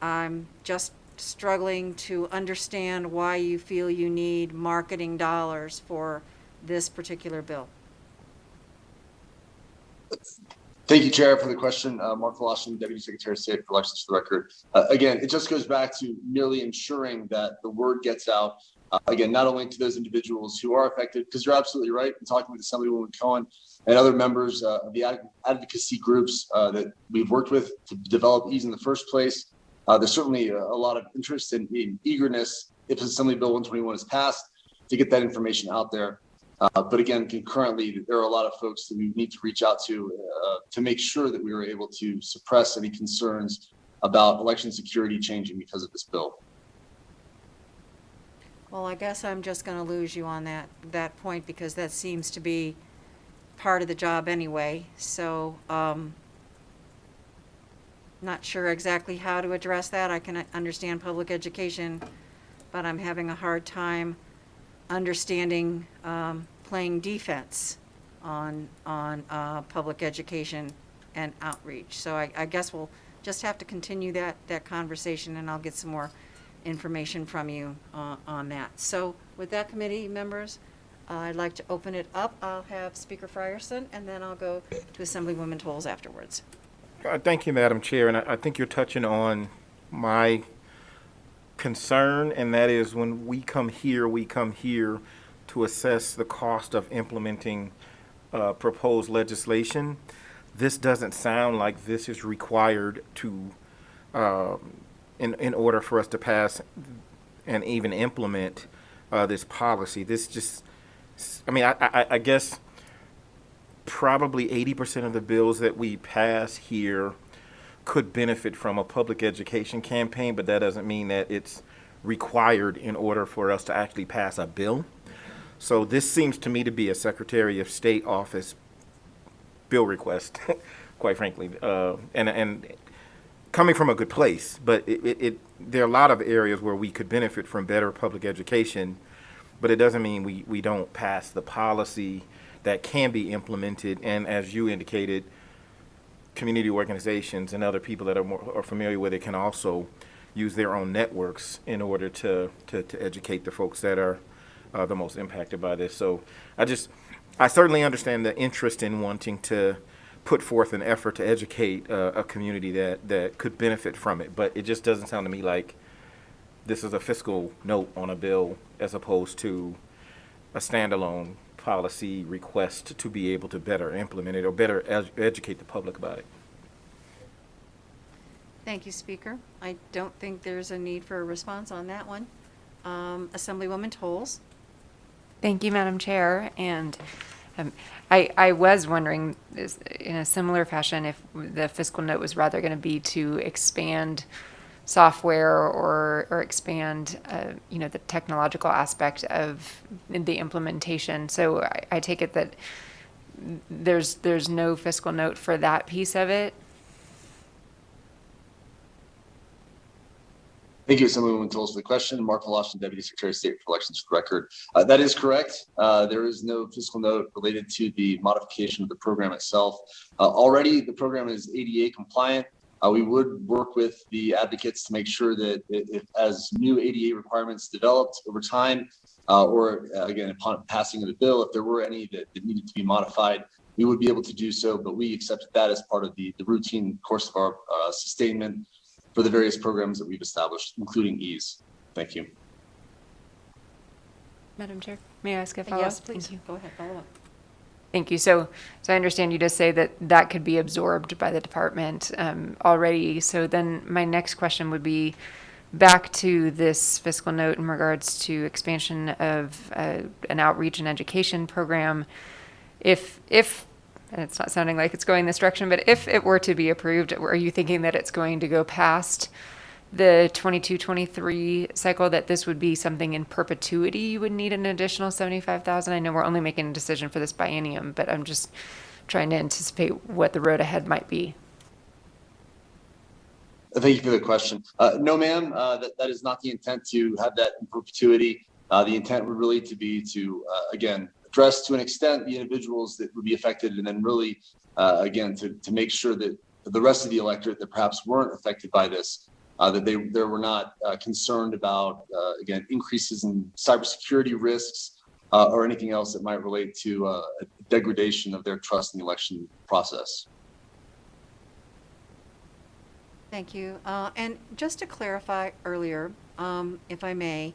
I'm just struggling to understand why you feel you need marketing dollars for this particular bill. Thank you, Chair, for the question. Mark Voloshin, Deputy Secretary of State for Elections, for the record. Again, it just goes back to merely ensuring that the word gets out, again, not only to those individuals who are affected, because you're absolutely right in talking with Assemblywoman Cohen and other members of the advocacy groups that we've worked with to develop EASE in the first place. There's certainly a lot of interest and eagerness, if Assembly Bill 121 is passed, to get that information out there. But again, concurrently, there are a lot of folks that we need to reach out to make sure that we are able to suppress any concerns about election security changing because of this bill. Well, I guess I'm just going to lose you on that point, because that seems to be part of the job anyway. So, not sure exactly how to address that. I can understand public education, but I'm having a hard time understanding playing defense on public education and outreach. So I guess we'll just have to continue that conversation, and I'll get some more information from you on that. So with that, committee members, I'd like to open it up. I'll have Speaker Frierson, and then I'll go to Assemblywoman Tolles afterwards. Thank you, Madam Chair, and I think you're touching on my concern, and that is when we come here to assess the cost of implementing proposed legislation. This doesn't sound like this is required to, in order for us to pass and even implement this policy. This just, I mean, I guess probably 80% of the bills that we pass here could benefit from a public education campaign, but that doesn't mean that it's required in order for us to actually pass a bill. So this seems to me to be a Secretary of State office bill request, quite frankly, and coming from a good place. But there are a lot of areas where we could benefit from better public education, but it doesn't mean we don't pass the policy that can be implemented. And as you indicated, community organizations and other people that are familiar with it can also use their own networks in order to educate the folks that are the most impacted by this. So I certainly understand the interest in wanting to put forth an effort to educate a community that could benefit from it, but it just doesn't sound to me like this is a fiscal note on a bill as opposed to a standalone policy request to be able to better implement it or better educate the public about it. Thank you, Speaker. I don't think there's a need for a response on that one. Assemblywoman Tolles. Thank you, Madam Chair. And I was wondering, in a similar fashion, if the fiscal note was rather going to be to expand software or expand, the technological aspect of the implementation. So I take it that there's no fiscal note for that piece of it. Thank you, Assemblywoman Tolles, for the question. Mark Voloshin, Deputy Secretary of State for Elections, for the record. That is correct. There is no fiscal note related to the modification of the program itself. Already, the program is ADA compliant. We would work with the advocates to make sure that if as new ADA requirements developed over time, or again, upon passing of the bill, if there were any that needed to be modified, we would be able to do so, but we accepted that as part of the routine course of our sustainment for the various programs that we've established, including EASE. Thank you. Madam Chair, may I ask a follow-up? Yes, please. Thank you. Go ahead, follow up. Thank you. So I understand you just say that could be absorbed by the department already. So then my next question would be back to this fiscal note in regards to expansion of an outreach and education program. If and it's not sounding like it's going this direction, but if it were to be approved, are you thinking that it's going to go past the 22-23 cycle, that this would be something in perpetuity? You would need an additional $75,000. I know we're only making a decision for this biennium, but I'm just trying to anticipate what the road ahead might be. Thank you for the question. No, ma'am, that is not the intent to have that in perpetuity. The intent would really be to, again, address to an extent the individuals that would be affected, and then really, again, to make sure that the rest of the electorate that perhaps weren't affected by this, that they were not concerned about, again, increases in cybersecurity risks or anything else that might relate to a degradation of their trust in the election process. Thank you. And just to clarify earlier, if I may,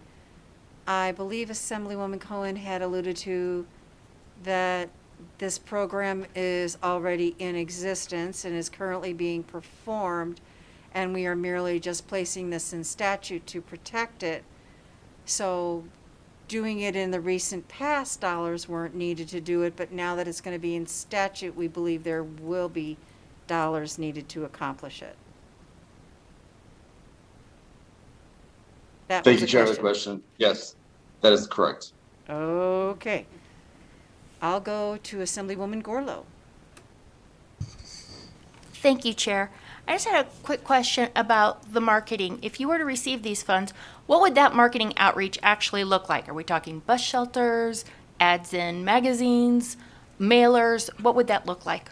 I believe Assemblywoman Cohen had alluded to that this program is already in existence and is currently being performed, and we are merely just placing this in statute to protect it. So doing it in the recent past, dollars weren't needed to do it, but now that it's going to be in statute, we believe there will be dollars needed to accomplish it. Thank you, Chair, for the question. Yes, that is correct. Okay. I'll go to Assemblywoman Gorlow. Thank you, Chair. I just had a quick question about the marketing. If you were to receive these funds, what would that marketing outreach actually look like? Are we talking bus shelters, ads in magazines, mailers? What would that look like?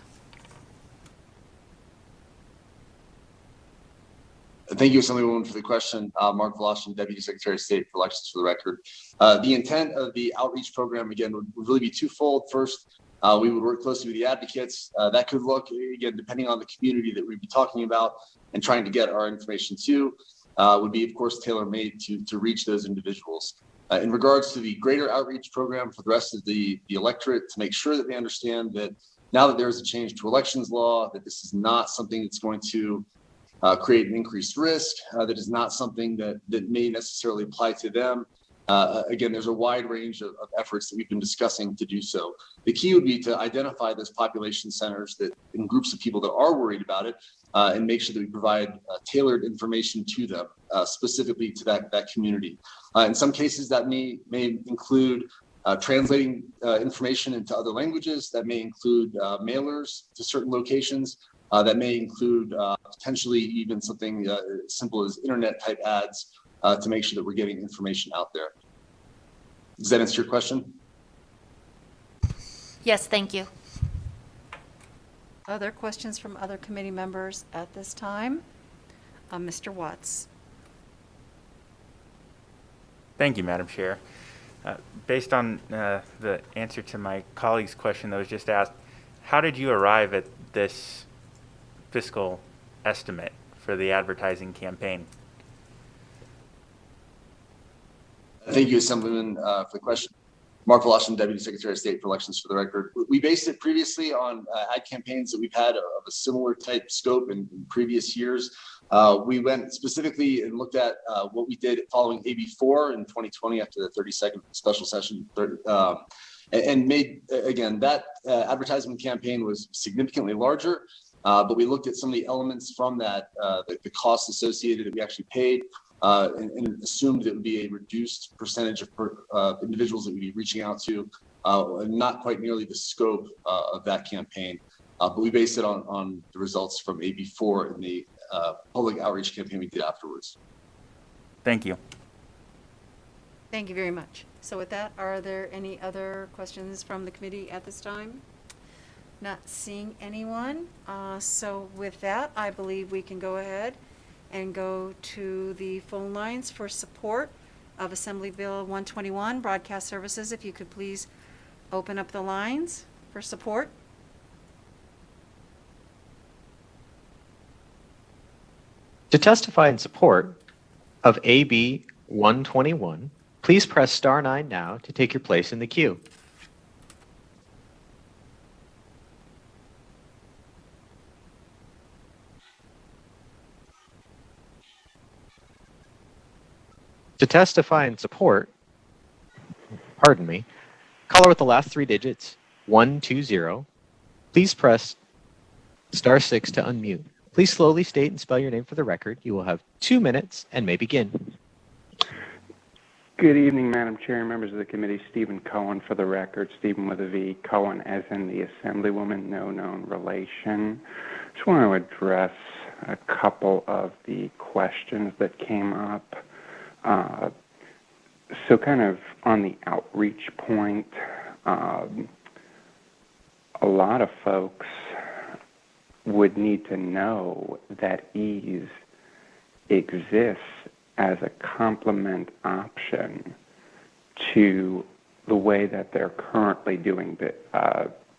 Thank you, Assemblywoman, for the question. Mark Voloshin, Deputy Secretary of State for Elections, for the record. The intent of the outreach program, again, would really be twofold. First, we would work closely with the advocates. That could look, again, depending on the community that we'd be talking about and trying to get our information to, would be, of course, tailor-made to reach those individuals. In regards to the greater outreach program for the rest of the electorate, to make sure that they understand that now that there is a change to elections law, that this is not something that's going to create an increased risk, that is not something that may necessarily apply to them. Again, there's a wide range of efforts that we've been discussing to do so. The key would be to identify those population centers that in groups of people that are worried about it, and make sure that we provide tailored information to them, specifically to that community. In some cases, that may include translating information into other languages. That may include mailers to certain locations. That may include potentially even something simple as internet type ads to make sure that we're getting information out there. Does that answer your question? Yes, thank you. Other questions from other committee members at this time? Mr. Watts. Thank you, Madam Chair. Based on the answer to my colleague's question that was just asked, how did you arrive at this fiscal estimate for the advertising campaign? Thank you, Assemblyman, for the question. Mark Voloshin, Deputy Secretary of State for Elections, for the record. We based it previously on ad campaigns that we've had of a similar type scope in previous years. We went specifically and looked at what we did following AB4 in 2020 after the 32nd special session, and made, again, that advertisement campaign was significantly larger, but we looked at some of the elements from that, the costs associated that we actually paid, and assumed it would be a reduced percentage of individuals that we'd be reaching out to, not quite nearly the scope of that campaign. But we based it on the results from AB4 in the public outreach campaign we did afterwards. Thank you. Thank you very much. So with that, are there any other questions from the committee at this time? Not seeing anyone. So with that, I believe we can go ahead and go to the phone lines for support of Assembly Bill 121, Broadcast Services. If you could please open up the lines for support. To testify in support of AB 121, please press star 9 now to take your place in the queue. To testify in support, caller with the last 3 digits, 120, please press star 6 to unmute. Please slowly state and spell your name for the record. You will have 2 minutes and may begin. Good evening, Madam Chair and members of the committee. Stephen Cohen for the record. Stephen with a V. Cohen as in the Assemblywoman, no known relation. Just want to address a couple of the questions that came up. So kind of on the outreach point, a lot of folks would need to know that ease exists as a complement option to the way that they're currently doing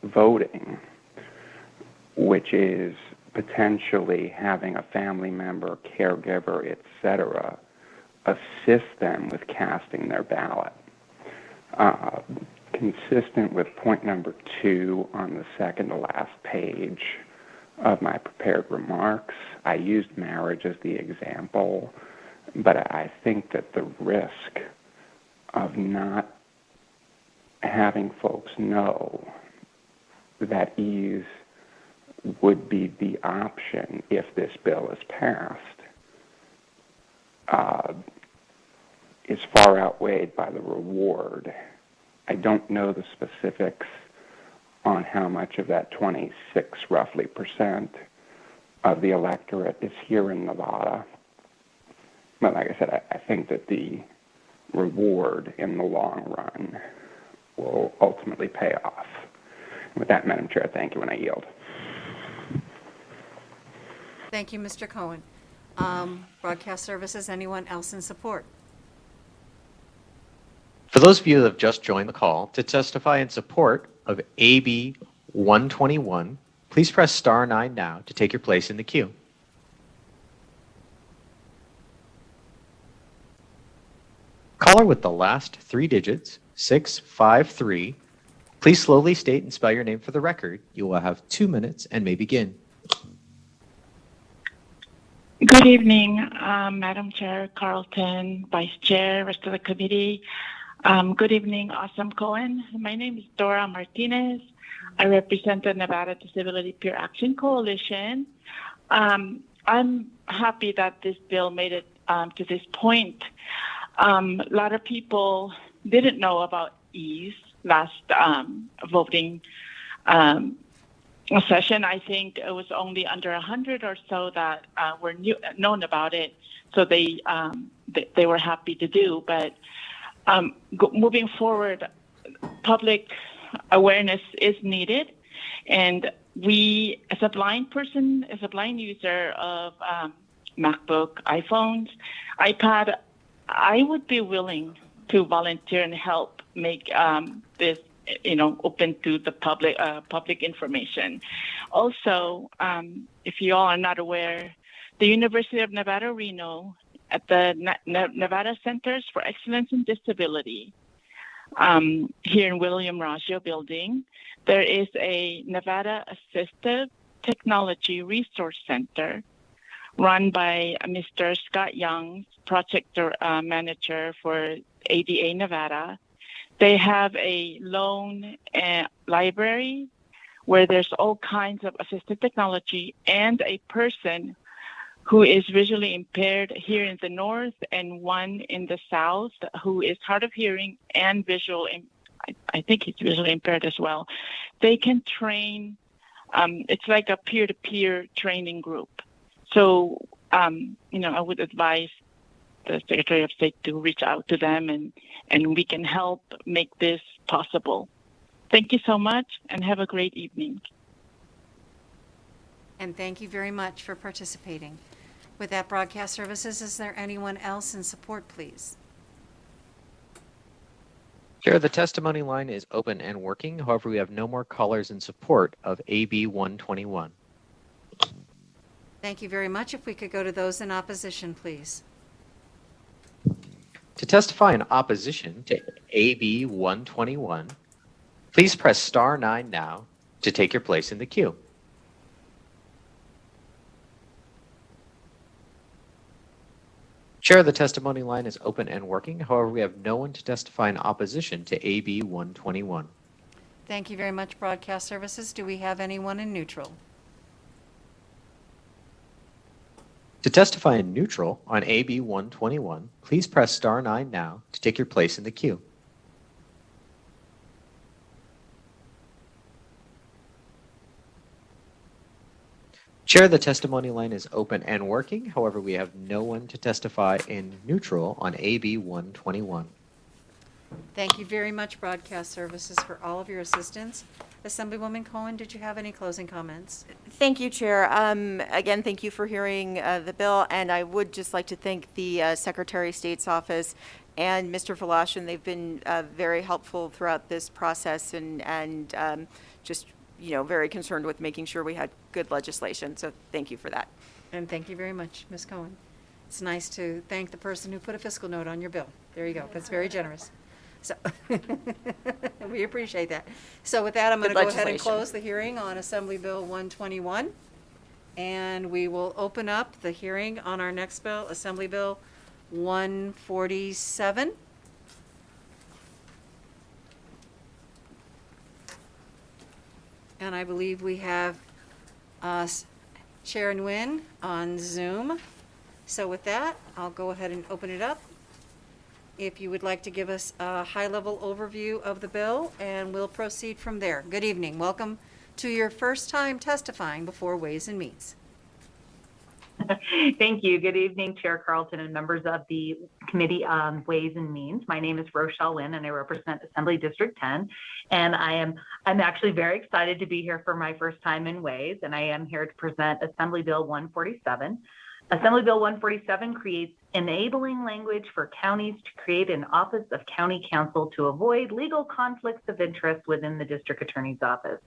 voting, which is potentially having a family member, caregiver, etc., assist them with casting their ballot. Consistent with point number 2 on the second to last page of my prepared remarks, I used marriage as the example, but I think that the risk of not having folks know that ease would be the option if this bill is passed is far outweighed by the reward. I don't know the specifics on how much of that 26 roughly percent of the electorate is here in Nevada. But like I said, I think that the reward in the long run will ultimately pay off. With that, Madam Chair, thank you, and I yield. Thank you, Mr. Cohen. Broadcast Services, anyone else in support? For those of you that have just joined the call, to testify in support of AB 121, please press star 9 now to take your place in the queue. Caller with the last 3 digits, 653, please slowly state and spell your name for the record. You will have 2 minutes and may begin. Good evening, Madam Chair Carlton, Vice Chair, rest of the committee. Good evening, Awesome Cohen. My name is Dora Martinez. I represent the Nevada Disability Peer Action Coalition. I'm happy that this bill made it to this point. A lot of people didn't know about ease last voting session. I think it was only under 100 or so that were known about it, so they were happy to do. But moving forward, public awareness is needed, and we, as a blind person, as a blind user of MacBook, iPhones, iPad, I would be willing to volunteer and help make this, open to the public information. Also, if you all are not aware, the University of Nevada, Reno, at the Nevada Centers for Excellence in Disability, here in William Raggio building, there is a Nevada Assistive Technology Resource Center run by Mr. Scott Young, project manager for ADA Nevada. They have a loan library where there's all kinds of assistive technology and a person who is visually impaired here in the north and one in the south who is hard of hearing and I think he's visually impaired as well. They can train, it's like a peer-to-peer training group. So, I would advise the Secretary of State to reach out to them and we can help make this possible. Thank you so much and have a great evening. And thank you very much for participating. With that, Broadcast Services, is there anyone else in support, please? Chair, the testimony line is open and working. However, we have no more callers in support of AB 121. Thank you very much. If we could go to those in opposition, please. To testify in opposition to AB 121, please press star 9 now to take your place in the queue. Chair, the testimony line is open and working. However, we have no one to testify in opposition to AB 121. Thank you very much, Broadcast Services. Do we have anyone in neutral? To testify in neutral on AB 121, please press star 9 now to take your place in the queue. Chair, the testimony line is open and working. However, we have no one to testify in neutral on AB 121. Thank you very much, Broadcast Services, for all of your assistance. Assemblywoman Cohen, did you have any closing comments? Thank you, Chair. Again, thank you for hearing the bill, and I would just like to thank the Secretary of State's office and Mr. Volashin. They've been very helpful throughout this process and just very concerned with making sure we had good legislation. So thank you for that. And thank you very much, Ms. Cohen. It's nice to thank the person who put a fiscal note on your bill. There you go. That's very generous. So we appreciate that. So with that, I'm going to go ahead and close the hearing on Assembly Bill 121. And we will open up the hearing on our next bill, Assembly Bill 147. And I believe we have Chair Nguyen on Zoom. So with that, I'll go ahead and open it up. If you would like to give us a high-level overview of the bill, and we'll proceed from there. Good evening. Welcome to your first time testifying before Ways and Means. Thank you. Good evening, Chair Carlton and members of the Committee on Ways and Means. My name is Rochelle Wynn, and I represent Assembly District 10. And I'm actually very excited to be here for my first time in Ways, and I am here to present Assembly Bill 147. Assembly Bill 147 creates enabling language for counties to create an Office of County Counsel to avoid legal conflicts of interest within the District Attorney's Office.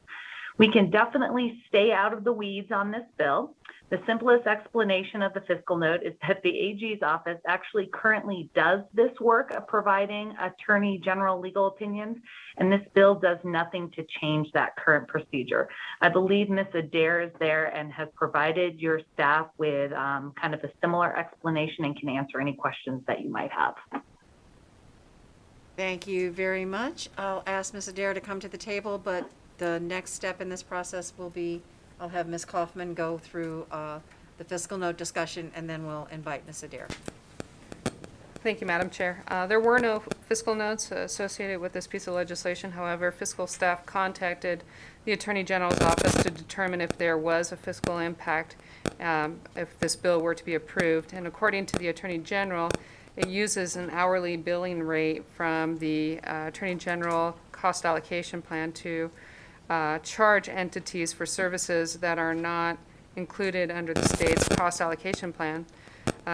We can definitely stay out of the weeds on this bill. The simplest explanation of the fiscal note is that the AG's office actually currently does this work of providing Attorney General legal opinions, and this bill does nothing to change that current procedure. I believe Ms. Adair is there and has provided your staff with kind of a similar explanation and can answer any questions that you might have. Thank you very much. I'll ask Ms. Adair to come to the table, but the next step in this process will be I'll have Ms. Kaufman go through the fiscal note discussion, and then we'll invite Ms. Adair. Thank you, Madam Chair. There were no fiscal notes associated with this piece of legislation. However, fiscal staff contacted the Attorney General's office to determine if there was a fiscal impact if this bill were to be approved. And according to the Attorney General, it uses an hourly billing rate from the Attorney General cost allocation plan to charge entities for services that are not included under the state's cost allocation plan,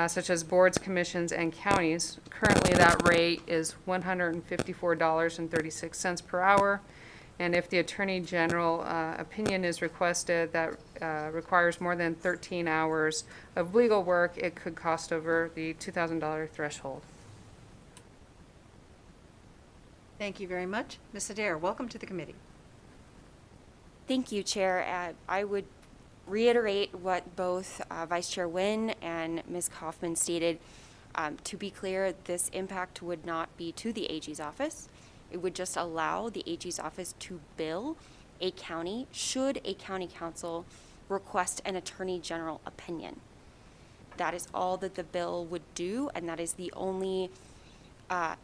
such as boards, commissions, and counties. Currently, that rate is $154.36 per hour, and if the Attorney General opinion is requested that requires more than 13 hours of legal work, it could cost over the $2,000 threshold. Thank you very much. Ms. Adair, welcome to the committee. Thank you, Chair. I would reiterate what both Vice Chair Nguyen and Ms. Kaufman stated. To be clear, this impact would not be to the AG's office. It would just allow the AG's office to bill a county should a county council request an attorney general opinion. That is all that the bill would do, and that is the only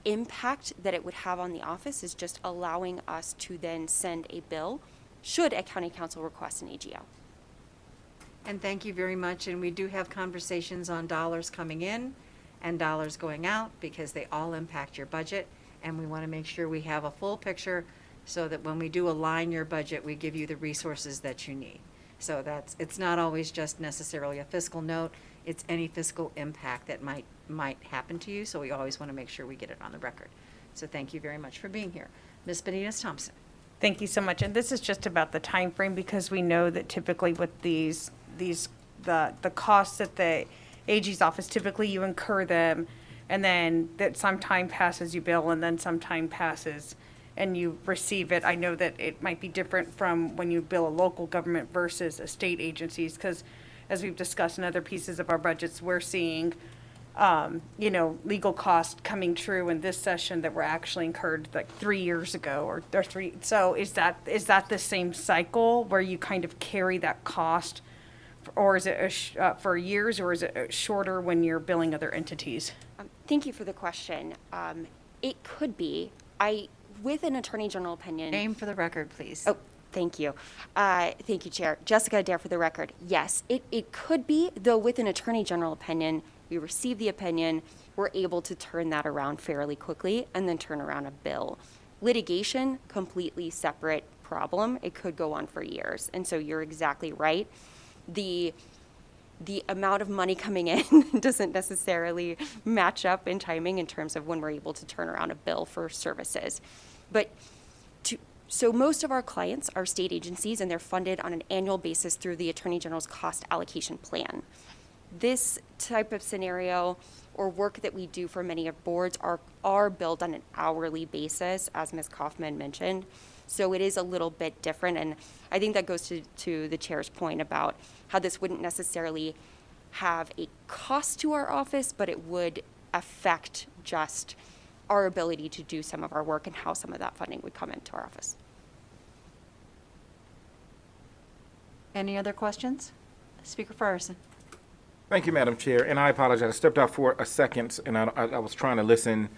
impact that it would have on the office, is just allowing us to then send a bill should a county council request an AGO. And thank you very much. And we do have conversations on dollars coming in and dollars going out because they all impact your budget. And we want to make sure we have a full picture so that when we do align your budget, we give you the resources that you need. So it's not always just necessarily a fiscal note. It's any fiscal impact that might happen to you. So we always want to make sure we get it on the record. So thank you very much for being here. Ms. Benitez Thompson. Thank you so much. And this is just about the time frame, because we know that typically with the costs at the AG's office, typically you incur them, and then that some time passes, you bill, and then some time passes and you receive it. I know that it might be different from when you bill a local government versus a state agencies, because as we've discussed in other pieces of our budgets, we're seeing legal costs coming true in this session that were actually incurred like 3 years ago or 3. So is that the same cycle where you kind of carry that cost, or is it for years, or is it shorter when you're billing other entities? Thank you for the question. It could be. With an attorney general opinion. Name for the record, please. Oh, thank you. Thank you, Chair. Jessica Adair for the record. Yes, it could be, though with an attorney general opinion, we receive the opinion, we're able to turn that around fairly quickly and then turn around a bill. Litigation, completely separate problem. It could go on for years. And so you're exactly right. The amount of money coming in doesn't necessarily match up in timing in terms of when we're able to turn around a bill for services. But so most of our clients are state agencies, and they're funded on an annual basis through the Attorney General's cost allocation plan. This type of scenario or work that we do for many of boards are billed on an hourly basis, as Ms. Kaufman mentioned. So it is a little bit different, and I think that goes to the chair's point about how this wouldn't necessarily have a cost to our office, but it would affect just our ability to do some of our work and how some of that funding would come into our office. Any other questions? Speaker Frierson. Thank you, Madam Chair. And I apologize. I stepped out for a second, and I was trying to listen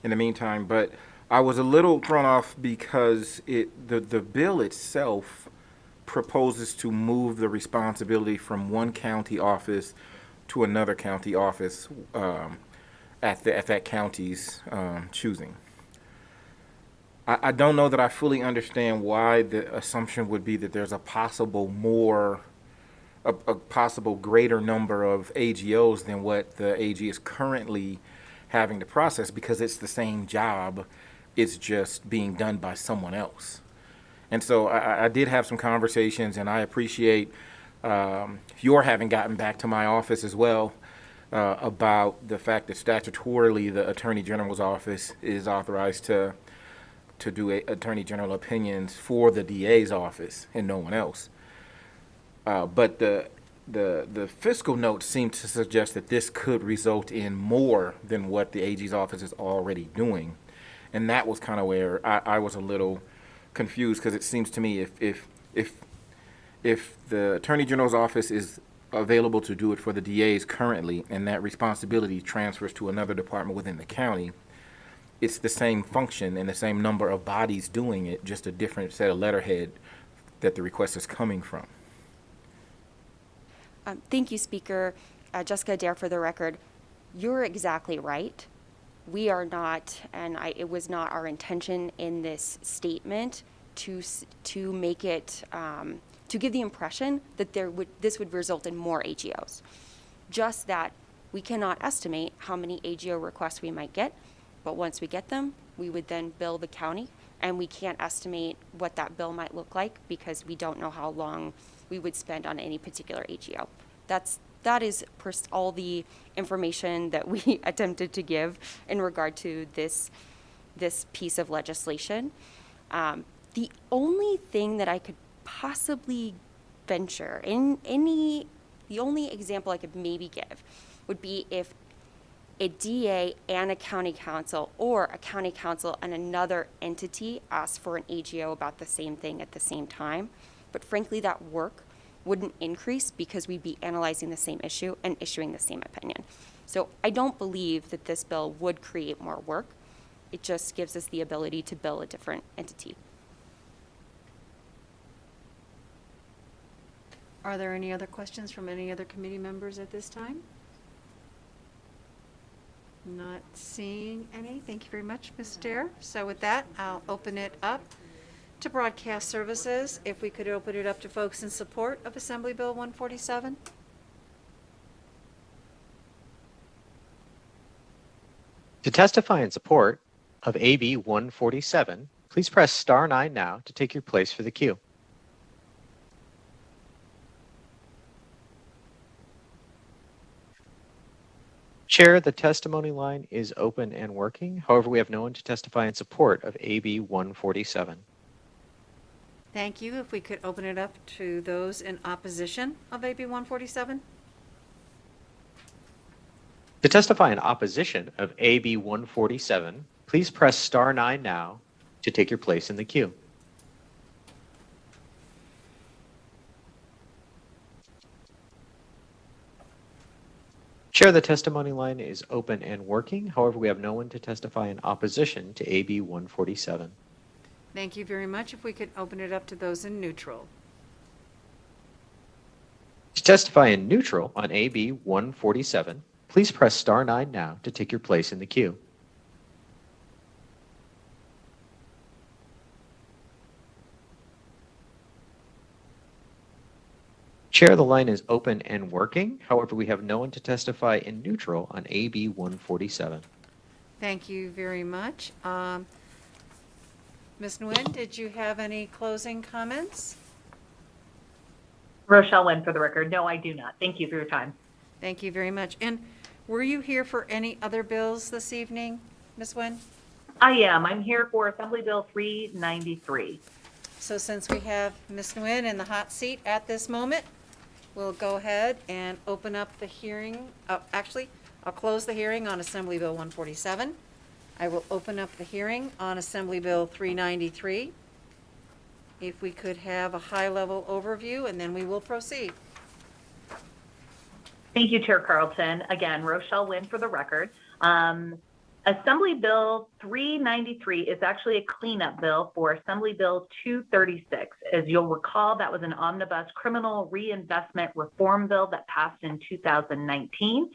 in the meantime, but I was a little thrown off because the bill itself proposes to move the responsibility from one county office to another county office at that county's choosing. I don't know that I fully understand why the assumption would be that there's a possible greater number of AGOs than what the AG is currently having to process, because it's the same job. It's just being done by someone else. And so I did have some conversations, and I appreciate your having gotten back to my office as well about the fact that statutorily the Attorney General's office is authorized to do Attorney General opinions for the DA's office and no one else. But the fiscal note seemed to suggest that this could result in more than what the AG's office is already doing. And that was kind of where I was a little confused, because it seems to me if the Attorney General's office is available to do it for the DAs currently, and that responsibility transfers to another department within the county, it's the same function and the same number of bodies doing it, just a different set of letterhead that the request is coming from. Thank you, Speaker. Jessica Adair for the record. You're exactly right. We are not, and it was not our intention in this statement to make it, to give the impression that this would result in more AGOs. Just that we cannot estimate how many AGO requests we might get, but once we get them, we would then bill the county, and we can't estimate what that bill might look like because we don't know how long we would spend on any particular AGO. That is all the information that we attempted to give in regard to this piece of legislation. The only thing that I could possibly venture, the only example I could maybe give would be if a DA and a county council, or a county council and another entity asked for an AGO about the same thing at the same time. But frankly, that work wouldn't increase because we'd be analyzing the same issue and issuing the same opinion. So I don't believe that this bill would create more work. It just gives us the ability to bill a different entity. Are there any other questions from any other committee members at this time? Not seeing any. Thank you very much, Ms. Dare. So with that, I'll open it up to broadcast services. If we could open it up to folks in support of Assembly Bill 147. To testify in support of AB 147, please press star 9 now to take your place for the queue. Chair, the testimony line is open and working. However, we have no one to testify in support of AB 147. Thank you. If we could open it up to those in opposition of AB 147. To testify in opposition of AB 147, please press star 9 now to take your place in the queue. Chair, the testimony line is open and working. However, we have no one to testify in opposition to AB 147. Thank you very much. If we could open it up to those in neutral. To testify in neutral on AB 147, please press star 9 now to take your place in the queue. Chair, the line is open and working. However, we have no one to testify in neutral on AB 147. Thank you very much. Ms. Nguyen, did you have any closing comments? Rochelle Wynn for the record. No, I do not. Thank you for your time. Thank you very much. And were you here for any other bills this evening, Ms. Nguyen? I am. I'm here for Assembly Bill 393. So since we have Ms. Nguyen in the hot seat at this moment, we'll go ahead and open up the hearing. Actually, I'll close the hearing on Assembly Bill 147. I will open up the hearing on Assembly Bill 393. If we could have a high-level overview, and then we will proceed. Thank you, Chair Carlton. Again, Rochelle Wynn for the record. Assembly Bill 393 is actually a cleanup bill for Assembly Bill 236. As you'll recall, that was an omnibus criminal reinvestment reform bill that passed in 2019.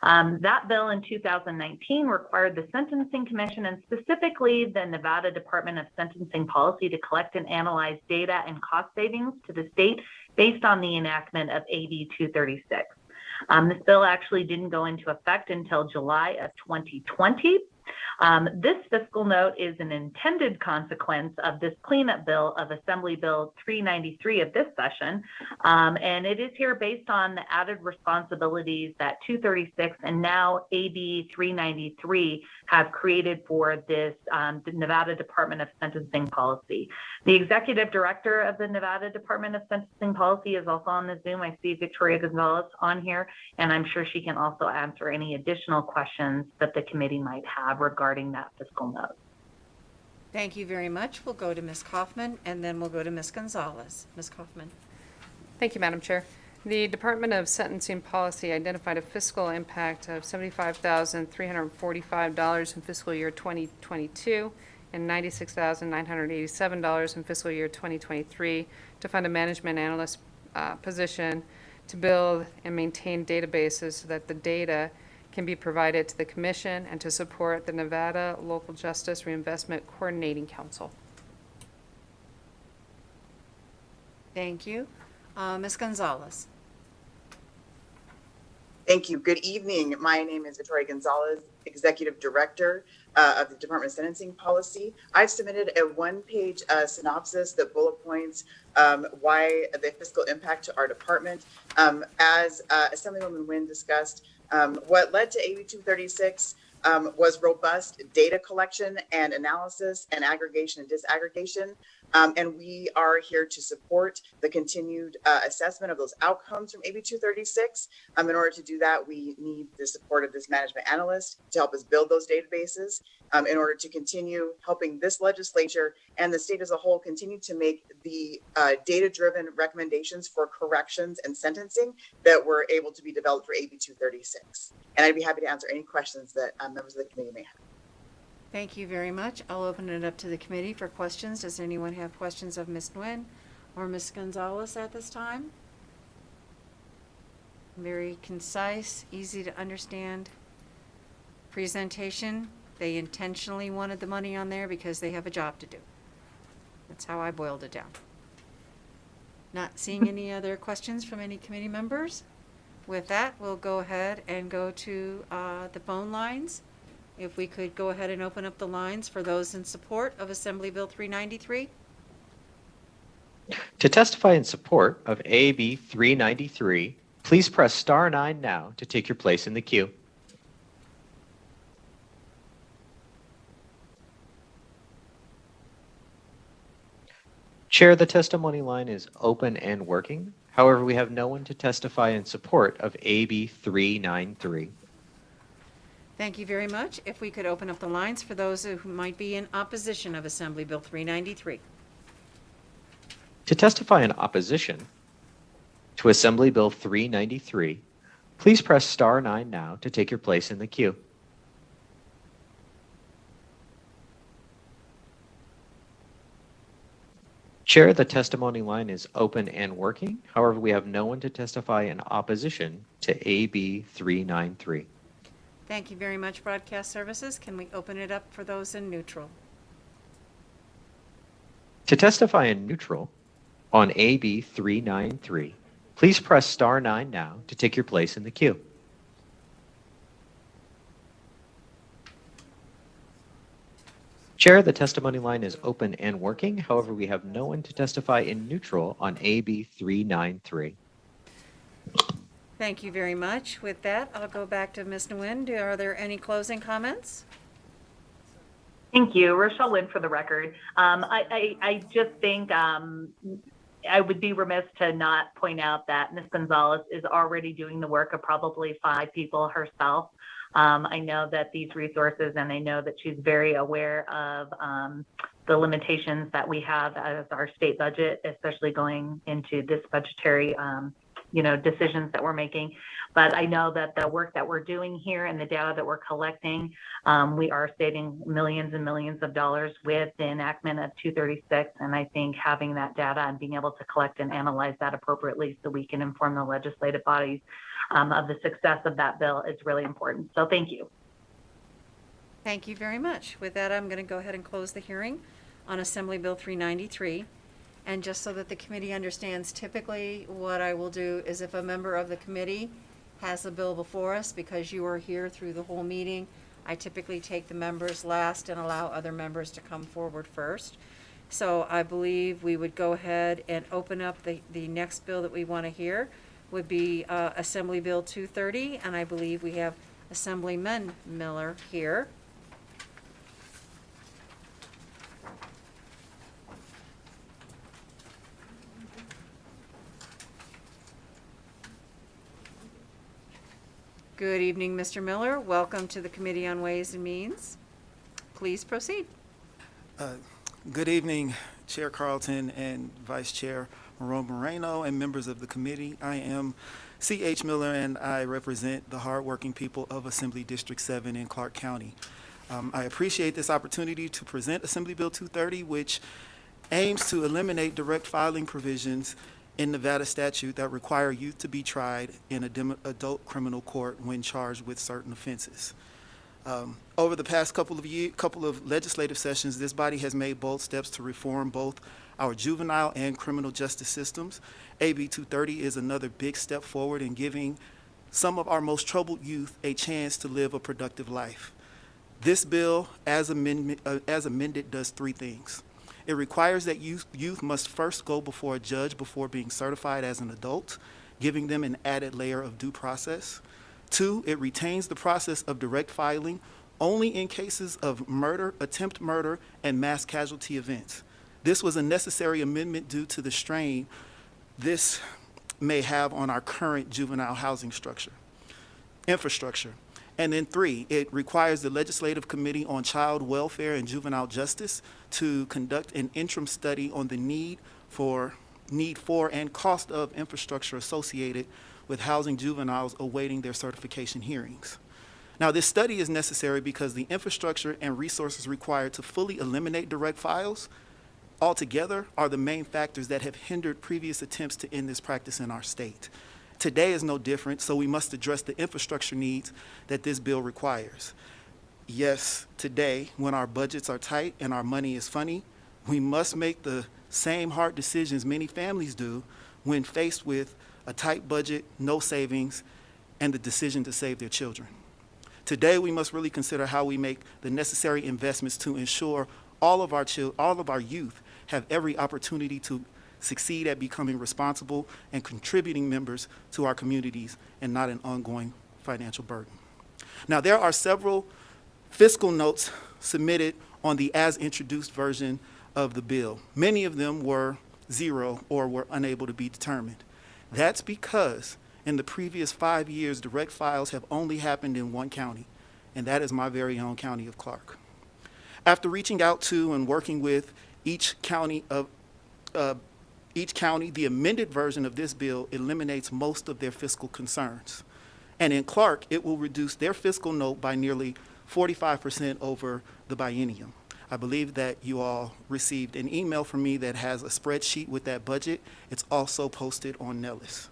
That bill in 2019 required the Sentencing Commission and specifically the Nevada Department of Sentencing Policy to collect and analyze data and cost savings to the state based on the enactment of AB 236. This bill actually didn't go into effect until July of 2020. This fiscal note is an intended consequence of this cleanup bill of Assembly Bill 393 of this session, and it is here based on the added responsibilities that 236 and now AB 393 have created for this the Nevada Department of Sentencing Policy. The executive director of the Nevada Department of Sentencing Policy is also on the Zoom. I see Victoria Gonzalez on here, and I'm sure she can also answer any additional questions that the committee might have regarding that fiscal note. Thank you very much. We'll go to Ms. Kaufman, and then we'll go to Ms. Gonzalez. Ms. Kaufman. Thank you, Madam Chair. The Department of Sentencing Policy identified a fiscal impact of $75,345 in fiscal year 2022 and $96,987 in fiscal year 2023 to fund a management analyst position to build and maintain databases so that the data can be provided to the Commission and to support the Nevada Local Justice Reinvestment Coordinating Council. Thank you. Ms. Gonzalez. Thank you. Good evening. My name is Victoria Gonzalez, Executive Director of the Department of Sentencing Policy. I've submitted a one-page synopsis that bullet points why the fiscal impact to our department. As Assemblywoman Wynn discussed, what led to AB 236 was robust data collection and analysis and aggregation and disaggregation And we are here to support the continued assessment of those outcomes from AB 236. In order to do that, we need the support of this management analyst to help us build those databases in order to continue helping this legislature and the state as a whole continue to make the data-driven recommendations for corrections and sentencing that were able to be developed for AB 236. And I'd be happy to answer any questions that members of the committee may have. Thank you very much. I'll open it up to the committee for questions. Does anyone have questions of Ms. Nguyen or Ms. Gonzalez at this time? Very concise, easy to understand presentation. They intentionally wanted the money on there because they have a job to do. That's how I boiled it down. Not seeing any other questions from any committee members. With that, we'll go ahead and go to the phone lines. If we could go ahead and open up the lines for those in support of Assembly Bill 393. To testify in support of AB 393, please press star 9 now to take your place in the queue. Chair, the testimony line is open and working. However, we have no one to testify in support of AB 393. Thank you very much. If we could open up the lines for those who might be in opposition of Assembly Bill 393. To testify in opposition to Assembly Bill 393, please press star 9 now to take your place in the queue. Chair, the testimony line is open and working. However, we have no one to testify in opposition to AB 393. Thank you very much, Broadcast Services. Can we open it up for those in neutral? To testify in neutral on AB 393, please press star 9 now to take your place in the queue. Chair, the testimony line is open and working. However, we have no one to testify in neutral on AB 393. Thank you very much. With that, I'll go back to Ms. Nguyen. Are there any closing comments? Thank you. Rochelle Lynn for the record. I just think I would be remiss to not point out that Ms. Gonzalez is already doing the work of probably 5 people herself. I know that these resources, and I know that she's very aware of the limitations that we have as our state budget, especially going into this budgetary decisions that we're making. But I know that the work that we're doing here and the data that we're collecting, we are saving millions and millions of dollars with the enactment of 236. And I think having that data and being able to collect and analyze that appropriately so we can inform the legislative bodies of the success of that bill is really important. So thank you. Thank you very much. With that, I'm going to go ahead and close the hearing on Assembly Bill 393. And just so that the committee understands, typically what I will do is if a member of the committee has a bill before us, because you are here through the whole meeting, I typically take the members last and allow other members to come forward first. So I believe we would go ahead and open up the next bill that we want to hear would be Assembly Bill 230, and I believe we have Assemblyman Miller here. Good evening, Mr. Miller. Welcome to the Committee on Ways and Means. Please proceed. Good evening, Chair Carlton and Vice Chair Moreno and members of the committee. I am C.H. Miller and I represent the hardworking people of Assembly District 7 in Clark County. I appreciate this opportunity to present Assembly Bill 230, which aims to eliminate direct filing provisions in Nevada statute that require youth to be tried in an adult criminal court when charged with certain offenses. Over the past couple of legislative sessions, this body has made bold steps to reform both our juvenile and criminal justice systems. AB 230 is another big step forward in giving some of our most troubled youth a chance to live a productive life. This bill, as amended, does 3 things. It requires that youth must first go before a judge before being certified as an adult, giving them an added layer of due process. 2, it retains the process of direct filing only in cases of murder, attempt murder, and mass casualty events. This was a necessary amendment due to the strain this may have on our current juvenile housing infrastructure. And then 3, it requires the Legislative Committee on Child Welfare and Juvenile Justice to conduct an interim study on the need for and cost of infrastructure associated with housing juveniles awaiting their certification hearings. Now, this study is necessary because the infrastructure and resources required to fully eliminate direct files altogether are the main factors that have hindered previous attempts to end this practice in our state. Today is no different, so we must address the infrastructure needs that this bill requires. Yes, today, when our budgets are tight and our money is funny, we must make the same hard decisions many families do when faced with a tight budget, no savings, and the decision to save their children. Today, we must really consider how we make the necessary investments to ensure all of our youth have every opportunity to succeed at becoming responsible and contributing members to our communities and not an ongoing financial burden. Now, there are several fiscal notes submitted on the as introduced version of the bill. Many of them were 0 or were unable to be determined. That's because in the previous 5 years, direct files have only happened in one county, and that is my very own county of Clark. After reaching out to and working with each county, the amended version of this bill eliminates most of their fiscal concerns. And in Clark, it will reduce their fiscal note by nearly 45% over the biennium. I believe that you all received an email from me that has a spreadsheet with that budget. It's also posted on Nellis.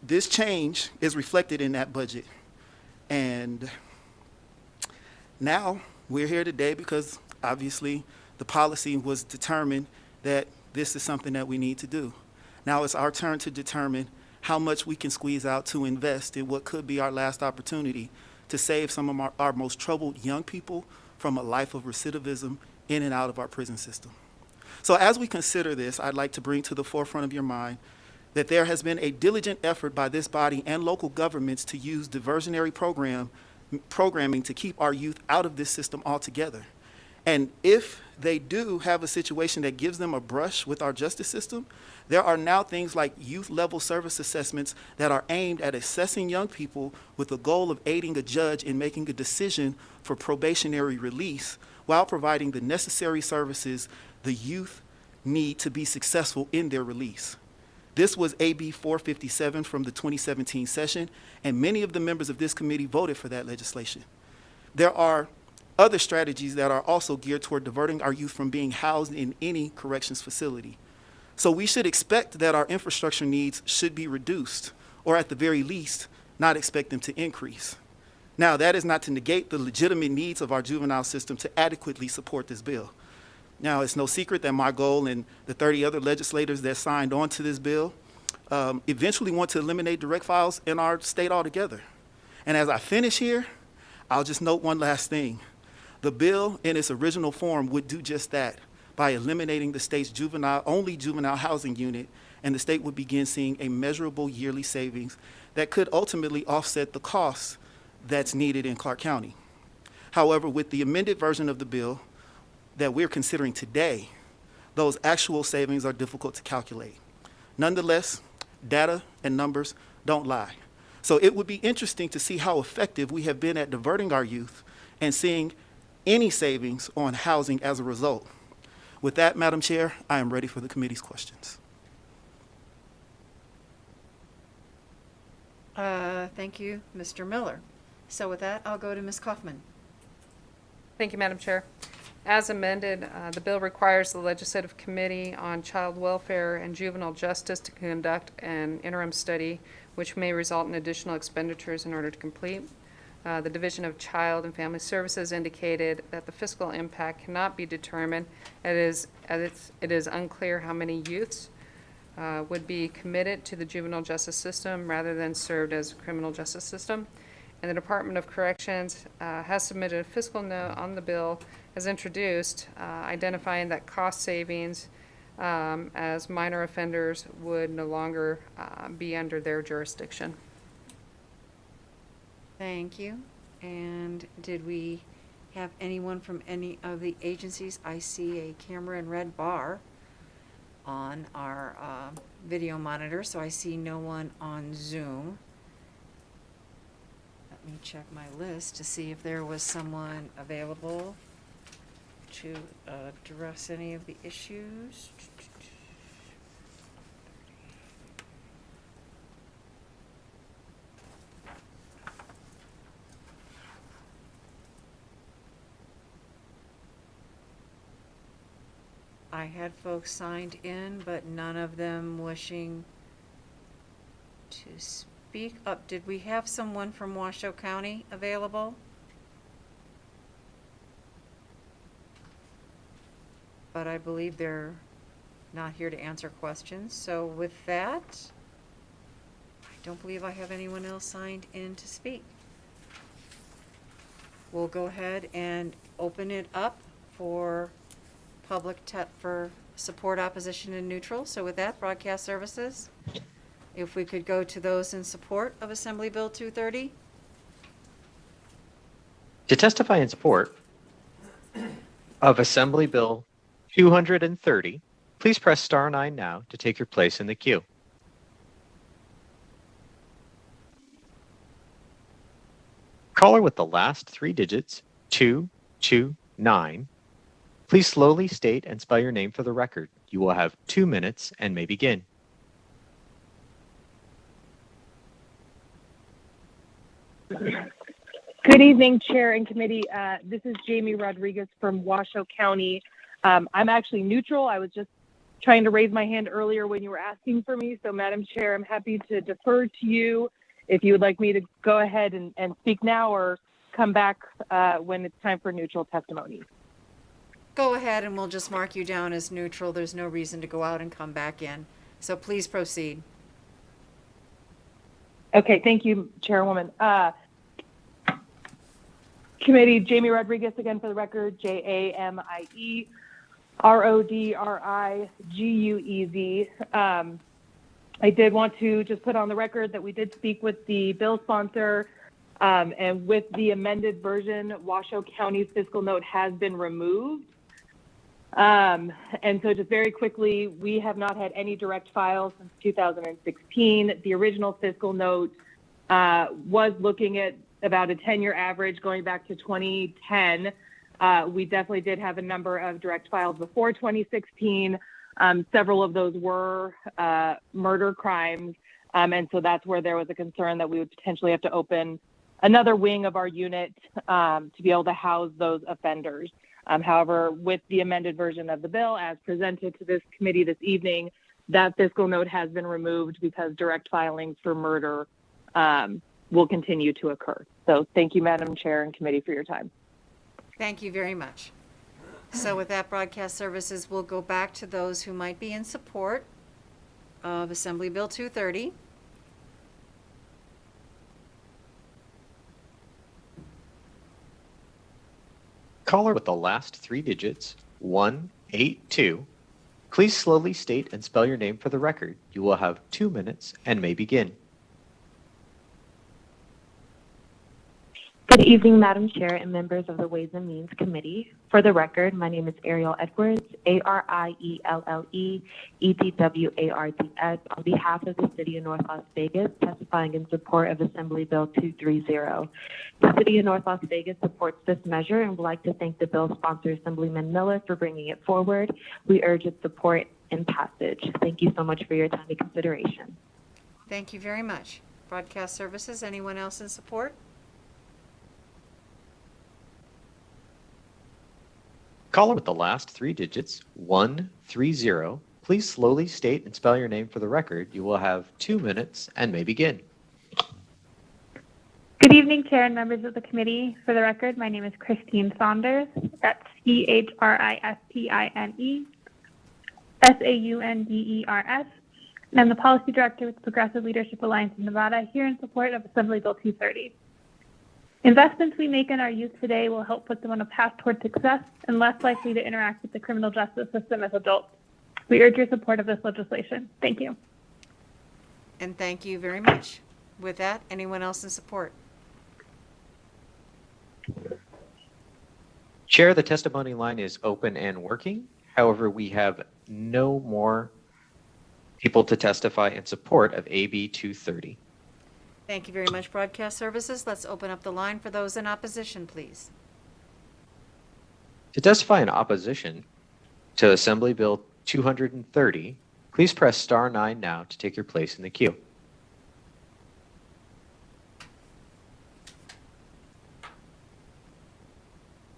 This change is reflected in that budget. And now we're here today because obviously the policy was determined that this is something that we need to do. Now it's our turn to determine how much we can squeeze out to invest in what could be our last opportunity to save some of our most troubled young people from a life of recidivism in and out of our prison system. So as we consider this, I'd like to bring to the forefront of your mind that there has been a diligent effort by this body and local governments to use diversionary programming to keep our youth out of this system altogether. And if they do have a situation that gives them a brush with our justice system, there are now things like youth level service assessments that are aimed at assessing young people with the goal of aiding a judge in making a decision for probationary release while providing the necessary services the youth need to be successful in their release. This was AB 457 from the 2017 session, and many of the members of this committee voted for that legislation. There are other strategies that are also geared toward diverting our youth from being housed in any corrections facility. So we should expect that our infrastructure needs should be reduced, or at the very least, not expect them to increase. Now, that is not to negate the legitimate needs of our juvenile system to adequately support this bill. Now, it's no secret that my goal and the 30 other legislators that signed on to this bill eventually want to eliminate direct files in our state altogether. And as I finish here, I'll just note one last thing. The bill in its original form would do just that by eliminating the state's only juvenile housing unit, and the state would begin seeing a measurable yearly savings that could ultimately offset the costs that's needed in Clark County. However, with the amended version of the bill that we're considering today, those actual savings are difficult to calculate. Nonetheless, data and numbers don't lie. So it would be interesting to see how effective we have been at diverting our youth and seeing any savings on housing as a result. With that, Madam Chair, I am ready for the committee's questions. Thank you, Mr. Miller. So with that, I'll go to Ms. Kaufman. Thank you, Madam Chair. As amended, the bill requires the Legislative Committee on Child Welfare and Juvenile Justice to conduct an interim study which may result in additional expenditures in order to complete. The Division of Child and Family Services indicated that the fiscal impact cannot be determined. It is unclear how many youths would be committed to the juvenile justice system rather than served as a criminal justice system. And the Department of Corrections has submitted a fiscal note on the bill as introduced, identifying that cost savings as minor offenders would no longer be under their jurisdiction. Thank you. And did we have anyone from any of the agencies. I see a camera and red bar on our video monitor, so I see no one on Zoom. Let me check my list to see if there was someone available to address any of the issues. I had folks signed in, but none of them wishing to speak up. Did we have someone from Washoe County available? But I believe they're not here to answer questions. So with that, I don't believe I have anyone else signed in to speak. We'll go ahead and open it up for for support, opposition, and neutral. So with that, broadcast services, if we could go to those in support of Assembly Bill 230. To testify in support of Assembly Bill 230, please press star 9 now to take your place in the queue. Caller with the last 3 digits, 229. Please slowly state and spell your name for the record. You will have 2 minutes and may begin. Good evening, Chair and Committee. This is Jamie Rodriguez from Washoe County. I'm actually neutral. I was just trying to raise my hand earlier when you were asking for me. So, Madam Chair, I'm happy to defer to you if you would like me to go ahead and speak now or come back when it's time for neutral testimony. Go ahead and we'll just mark you down as neutral. There's no reason to go out and come back in. So please proceed. Okay, thank you, Chairwoman. Committee, Jamie Rodriguez again for the record, Jamie Rodriguez. I did want to just put on the record that we did speak with the bill sponsor, and with the amended version, Washoe County's fiscal note has been removed. And so just very quickly, we have not had any direct files since 2016. The original fiscal note was looking at about a 10-year average going back to 2010. We definitely did have a number of direct files before 2016. Several of those were murder crimes. And so that's where there was a concern that we would potentially have to open another wing of our unit to be able to house those offenders. However, with the amended version of the bill as presented to this committee this evening, that fiscal note has been removed because direct filings for murder will continue to occur. So thank you, Madam Chair and Committee, for your time. Thank you very much. So with that, broadcast services, we'll go back to those who might be in support of Assembly Bill 230. Caller with the last 3 digits, 182. Please slowly state and spell your name for the record. You will have 2 minutes and may begin. Good evening, Madam Chair and members of the Ways and Means Committee. For the record, my name is Ariel Edwards, ARIELLE-EDWARDS, on behalf of the City of North Las Vegas, testifying in support of Assembly Bill 230. The City of North Las Vegas supports this measure and would like to thank the bill sponsor, Assemblyman Miller, for bringing it forward. We urge its support and passage. Thank you so much for your time and consideration. Thank you very much. Broadcast services, anyone else in support? Caller with the last 3 digits, 130. Please slowly state and spell your name for the record. You will have 2 minutes and may begin. Good evening, Chair and members of the committee. For the record, my name is Christine Saunders. That's CHRISTINE SAUNDERS. And I'm the Policy Director with Progressive Leadership Alliance in Nevada, here in support of Assembly Bill 230. Investments we make in our youth today will help put them on a path toward success and less likely to interact with the criminal justice system as adults. We urge your support of this legislation. Thank you. And thank you very much. With that, anyone else in support? Chair, the testimony line is open and working. However, we have no more people to testify in support of AB 230. Thank you very much, Broadcast Services. Let's open up the line for those in opposition, please. To testify in opposition to Assembly Bill 230, please press star 9 now to take your place in the queue.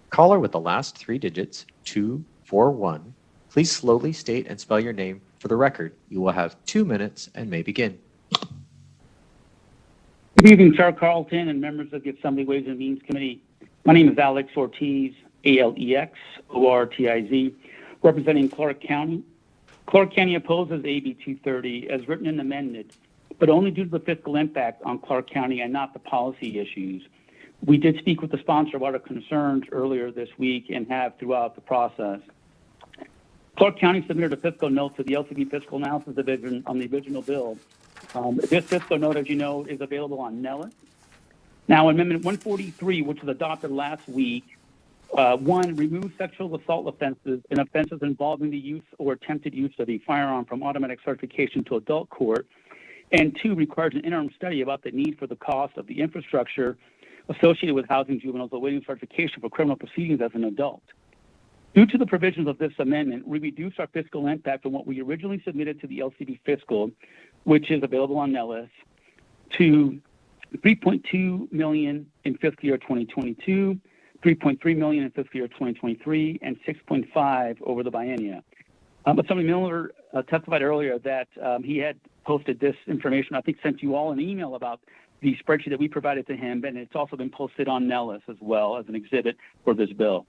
Caller with the last 3 digits, 241, please slowly state and spell your name for the record. You will have 2 minutes and may begin. Good evening, Chair Carlton and members of the Assembly Ways and Means Committee. My name is Alex Ortiz, ALEX-ORTIZ, representing Clark County. Clark County opposes AB 230 as written and amended, but only due to the fiscal impact on Clark County and not the policy issues. We did speak with the sponsor about our concerns earlier this week and have throughout the process. Clark County submitted a fiscal note to the LCD Fiscal Analysis Division on the original bill. This fiscal note, as you know, is available on Nellis. Now, Amendment 143, which was adopted last week, 1, removes sexual assault offenses and offenses involving the use or attempted use of a firearm from automatic certification to adult court, and 2, requires an interim study about the need for the cost of the infrastructure associated with housing juveniles awaiting certification for criminal proceedings as an adult. Due to the provisions of this amendment, we reduced our fiscal impact from what we originally submitted to the LCD Fiscal, which is available on Nellis, to $3.2 million in fiscal year 2022, $3.3 million in fiscal year 2023, and $6.5 over the biennia. Assemblyman Miller testified earlier that he had posted this information, I think sent you all an email about the spreadsheet that we provided to him, and it's also been posted on Nellis as well as an exhibit for this bill.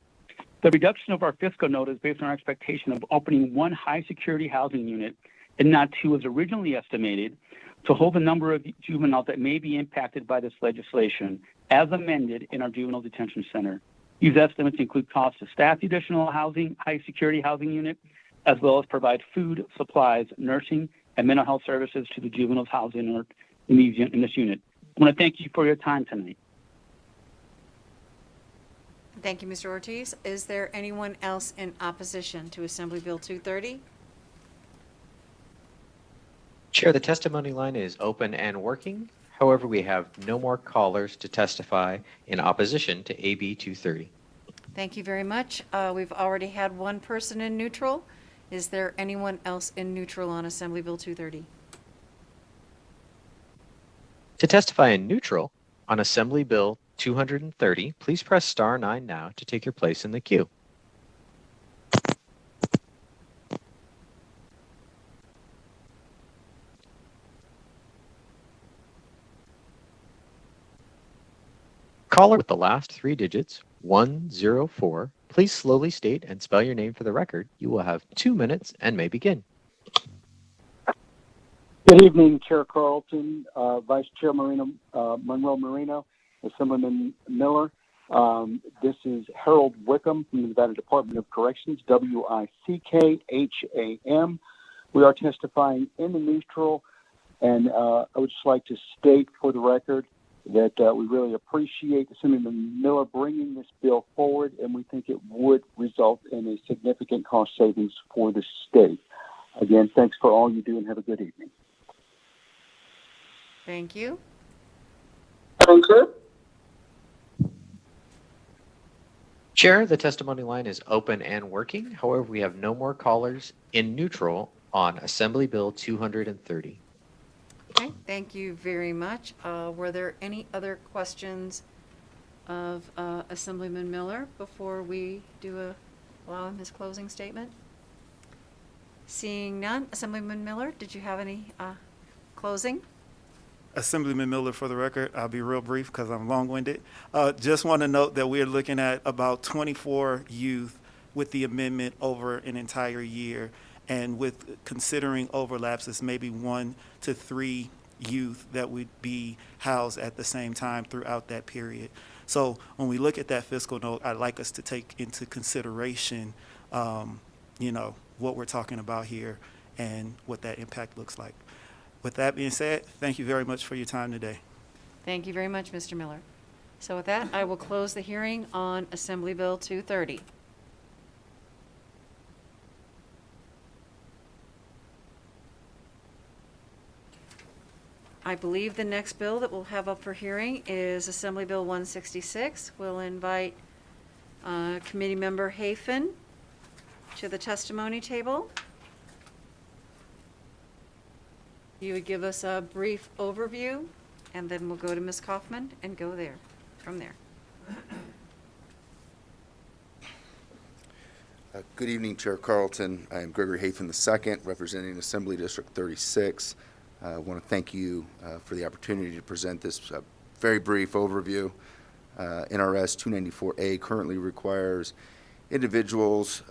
The reduction of our fiscal note is based on our expectation of opening 1 high-security housing unit and not 2 as originally estimated, to hold the number of juveniles that may be impacted by this legislation as amended in our juvenile detention center. These estimates include costs to staff the additional high-security housing unit, as well as provide food, supplies, nursing, and mental health services to the juveniles housed in this unit. I want to thank you for your time tonight. Thank you, Mr. Ortiz. Is there anyone else in opposition to Assembly Bill 230? Chair, the testimony line is open and working. However, we have no more callers to testify in opposition to AB 230. Thank you very much. We've already had 1 person in neutral. Is there anyone else in neutral on Assembly Bill 230? To testify in neutral on Assembly Bill 230, please press star 9 now to take your place in the queue. Caller with the last 3 digits, 104, please slowly state and spell your name for the record. You will have 2 minutes and may begin. Good evening, Chair Carlton, Vice Chair Monroe Marino, Assemblyman Miller. This is Harold Wickham from the Nevada Department of Corrections, WICKHAM. We are testifying in the neutral, and I would just like to state for the record that we really appreciate Assemblyman Miller bringing this bill forward, and we think it would result in a significant cost savings for the state. Again, thanks for all you do, and have a good evening. Thank you. Thank you. Chair, the testimony line is open and working. However, we have no more callers in neutral on Assembly Bill 230. Okay, thank you very much. Were there any other questions of Assemblyman Miller before we allow him his closing statement? Seeing none, Assemblyman Miller, did you have any closing? Assemblyman Miller, for the record, I'll be real brief because I'm long-winded. Just want to note that we're looking at about 24 youth with the amendment over an entire year, and with considering overlaps, it's maybe 1 to 3 youth that would be housed at the same time throughout that period. So when we look at that fiscal note, I'd like us to take into consideration, what we're talking about here and what that impact looks like. With that being said, thank you very much for your time today. Thank you very much, Mr. Miller. So with that, I will close the hearing on Assembly Bill 230. I believe the next bill that we'll have up for hearing is Assembly Bill 166. We'll invite Committee Member Hafen to the testimony table. You would give us a brief overview, and then we'll go to Ms. Kaufman and go there, from there. Good evening, Chair Carlton. I am Gregory Hafen II, representing Assembly District 36. I want to thank you for the opportunity to present this very brief overview. NRS 294A currently requires individuals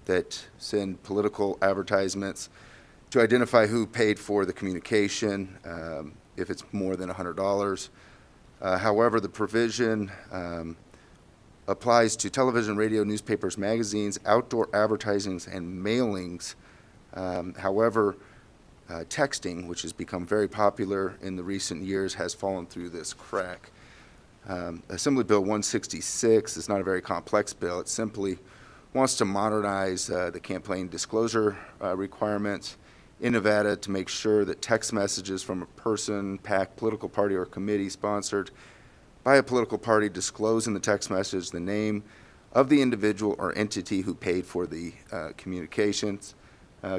that send political advertisements to identify who paid for the communication if it's more than $100. However, the provision applies to television, radio, newspapers, magazines, outdoor advertisings, and mailings. However, texting, which has become very popular in the recent years, has fallen through this crack. Assembly Bill 166 is not a very complex bill. It simply wants to modernize the campaign disclosure requirements in Nevada to make sure that text messages from a person, PAC, political party, or committee sponsored by a political party disclose in the text message the name of the individual or entity who paid for the communications.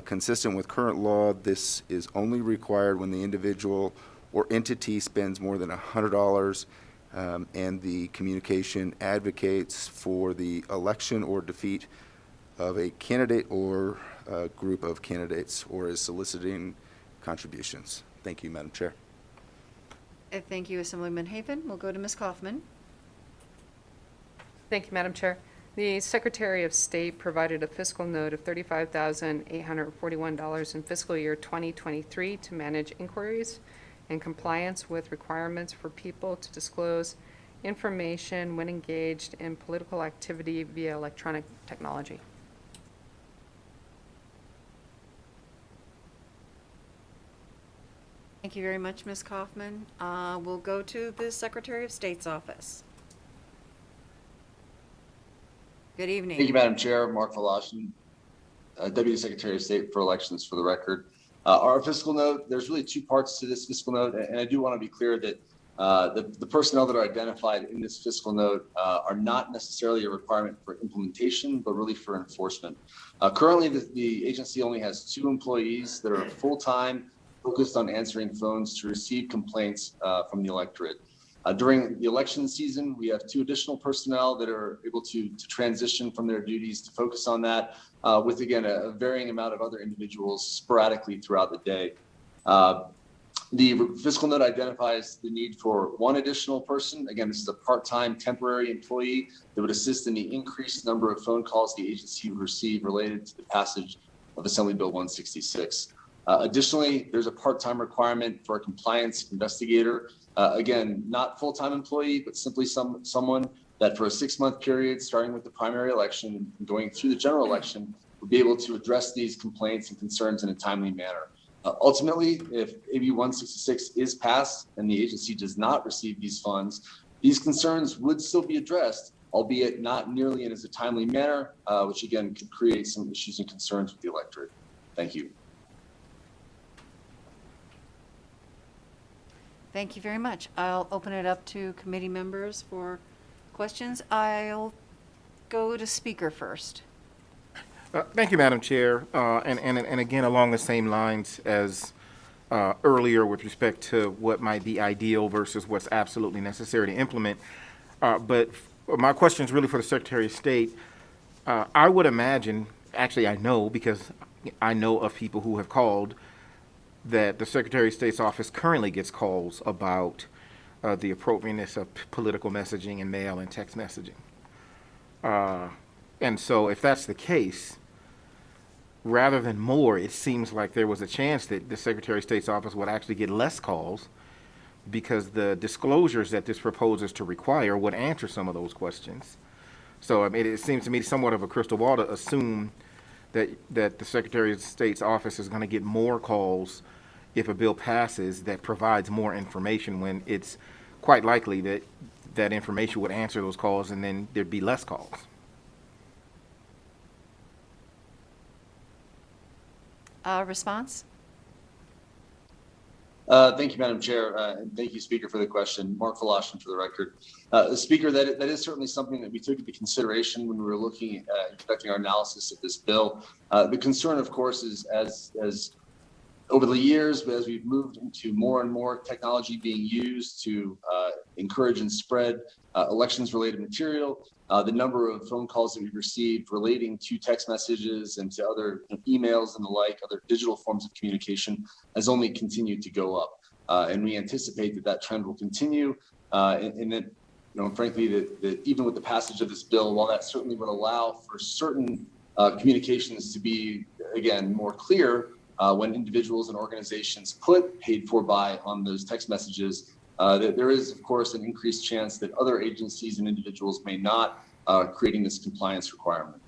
Consistent with current law, this is only required when the individual or entity spends more than $100 and the communication advocates for the election or defeat of a candidate or a group of candidates or is soliciting contributions. Thank you, Madam Chair. Thank you, Assemblyman Hafen. We'll go to Ms. Kaufman. Thank you, Madam Chair. The Secretary of State provided a fiscal note of $35,841 in fiscal year 2023 to manage inquiries and compliance with requirements for people to disclose information when engaged in political activity via electronic technology. Thank you very much, Ms. Kaufman. We'll go to the Secretary of State's office. Good evening. Thank you, Madam Chair. Mark Volashin, Deputy Secretary of State for Elections, for the record. Our fiscal note, there's really two parts to this fiscal note, and I do want to be clear that the personnel that are identified in this fiscal note are not necessarily a requirement for implementation, but really for enforcement. Currently, the agency only has 2 employees that are full-time, focused on answering phones to receive complaints from the electorate. During the election season, we have 2 additional personnel that are able to transition from their duties to focus on that, with, again, a varying amount of other individuals sporadically throughout the day. The fiscal note identifies the need for 1 additional person. Again, this is a part-time temporary employee that would assist in the increased number of phone calls the agency would receive related to the passage of Assembly Bill 166. Additionally, there's a part-time requirement for a compliance investigator. Again, not full-time employee, but simply someone that for a 6-month period, starting with the primary election and going through the general election, would be able to address these complaints and concerns in a timely manner. Ultimately, if AB 166 is passed and the agency does not receive these funds, these concerns would still be addressed, albeit not nearly in as a timely manner, which again could create some issues and concerns with the electorate. Thank you. Thank you very much. I'll open it up to committee members for questions. I'll go to speaker first. Thank you, Madam Chair. And again, along the same lines as earlier with respect to what might be ideal versus what's absolutely necessary to implement. But my question is really for the Secretary of State. I would imagine, actually I know because I know of people who have called, that the Secretary of State's office currently gets calls about the appropriateness of political messaging in mail and text messaging. And so if that's the case, rather than more, it seems like there was a chance that the Secretary of State's office would actually get less calls because the disclosures that this proposes to require would answer some of those questions. So I mean, it seems to me somewhat of a crystal ball to assume that the Secretary of State's office is going to get more calls if a bill passes that provides more information when it's quite likely that that information would answer those calls and then there'd be less calls. Response? Thank you, Madam Chair, and thank you, Speaker, for the question. Mark Voloshin for the record. Speaker, that is certainly something that we took into consideration when we were looking at conducting our analysis of this bill. The concern, of course, is as over the years, as we've moved into more and more technology being used to encourage and spread elections-related material, the number of phone calls that we've received relating to text messages and to other emails and the like, other digital forms of communication, has only continued to go up. And we anticipate that that trend will continue, and that, frankly, that even with the passage of this bill, while that certainly would allow for certain communications to be, again, more clear, when individuals and organizations put paid for by on those text messages, that there is, of course, an increased chance that other agencies and individuals may not, creating this compliance requirement.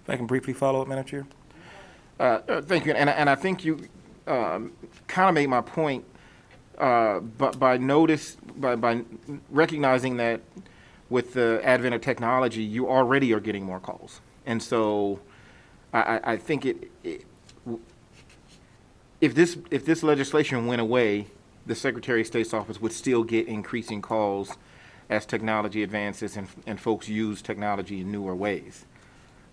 If I can briefly follow up, Madam Chair. Thank you. And I think you kind of made my point by recognizing that with the advent of technology, you already are getting more calls. And so I think if this legislation went away, the Secretary of State's office would still get increasing calls as technology advances and folks use technology in newer ways.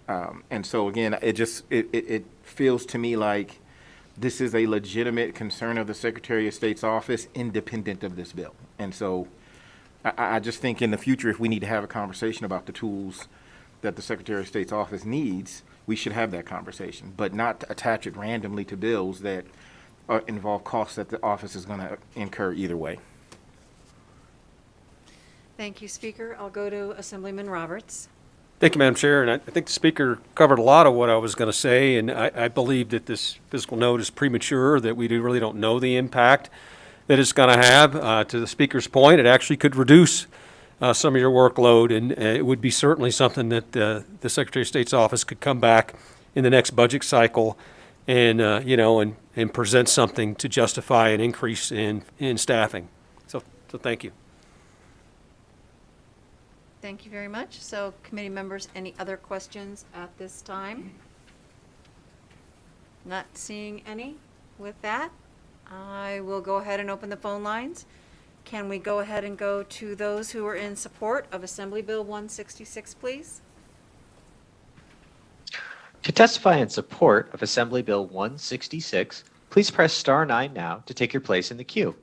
And so again, it feels to me like this is a legitimate concern of the Secretary of State's office, independent of this bill. And so I just think in the future, if we need to have a conversation about the tools that the Secretary of State's office needs, we should have that conversation, but not attach it randomly to bills that involve costs that the office is going to incur either way. Thank you, Speaker. I'll go to Assemblyman Roberts. Thank you, Madam Chair. And I think the Speaker covered a lot of what I was going to say, and I believe that this fiscal note is premature, that we really don't know the impact that it's going to have. To the Speaker's point, it actually could reduce some of your workload, and it would be certainly something that the Secretary of State's office could come back in the next budget cycle and and present something to justify an increase in staffing. So thank you. Thank you very much. So, committee members, any other questions at this time? Not seeing any. With that, I will go ahead and open the phone lines. Can we go ahead and go to those who are in support of Assembly Bill 166, please? To testify in support of Assembly Bill 166, please press star 9 now to take your place in the queue.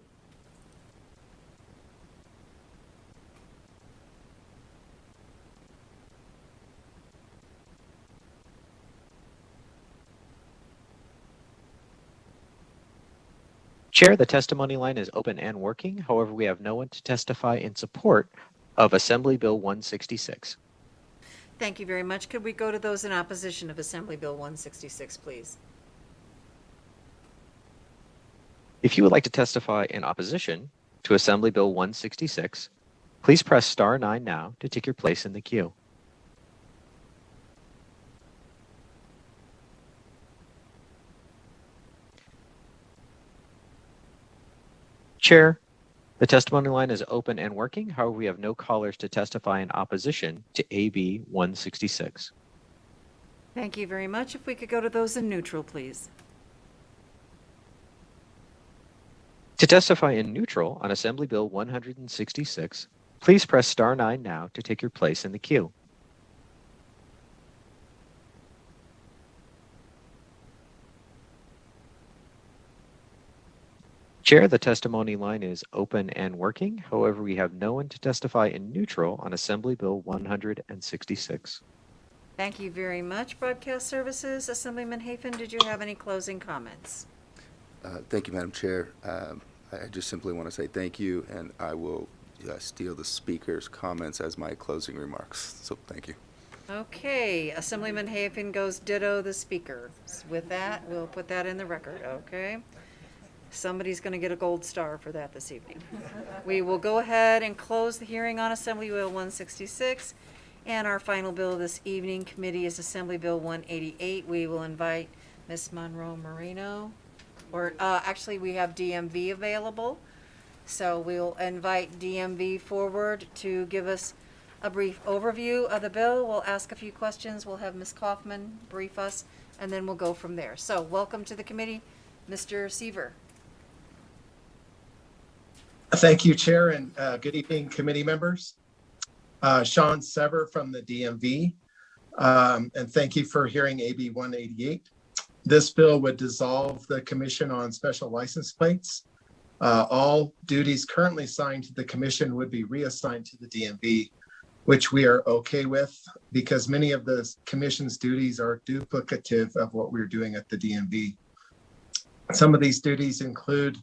Chair, the testimony line is open and working. However, we have no one to testify in support of Assembly Bill 166. Thank you very much. Could we go to those in opposition of Assembly Bill 166, please? If you would like to testify in opposition to Assembly Bill 166, please press star 9 now to take your place in the queue. Chair, the testimony line is open and working. However, we have no callers to testify in opposition to AB 166. Thank you very much. If we could go to those in neutral, please. To testify in neutral on Assembly Bill 166, please press star 9 now to take your place in the queue. Chair, the testimony line is open and working. However, we have no one to testify in neutral on Assembly Bill 166. Thank you very much, Broadcast Services. Assemblyman Hafen, did you have any closing comments? Thank you, Madam Chair. I just simply want to say thank you, and I will steal the Speaker's comments as my closing remarks. So thank you. Okay, Assemblyman Hafen goes ditto the Speaker. With that, we'll put that in the record, okay? Somebody's going to get a gold star for that this evening. We will go ahead and close the hearing on Assembly Bill 166. And our final bill this evening, committee, is Assembly Bill 188. We will invite Ms. Monroe Moreno, or actually we have DMV available. So we'll invite DMV forward to give us a brief overview of the bill. We'll ask a few questions. We'll have Ms. Kaufman brief us, and then we'll go from there. So welcome to the committee, Mr. Seaver. Thank you, Chair, and good evening, committee members. Sean Sever from the DMV, and thank you for hearing AB 188. This bill would dissolve the Commission on Special License Plates. All duties currently assigned to the Commission would be reassigned to the DMV, which we are okay with because many of the Commission's duties are duplicative of what we're doing at the DMV. Some of these duties include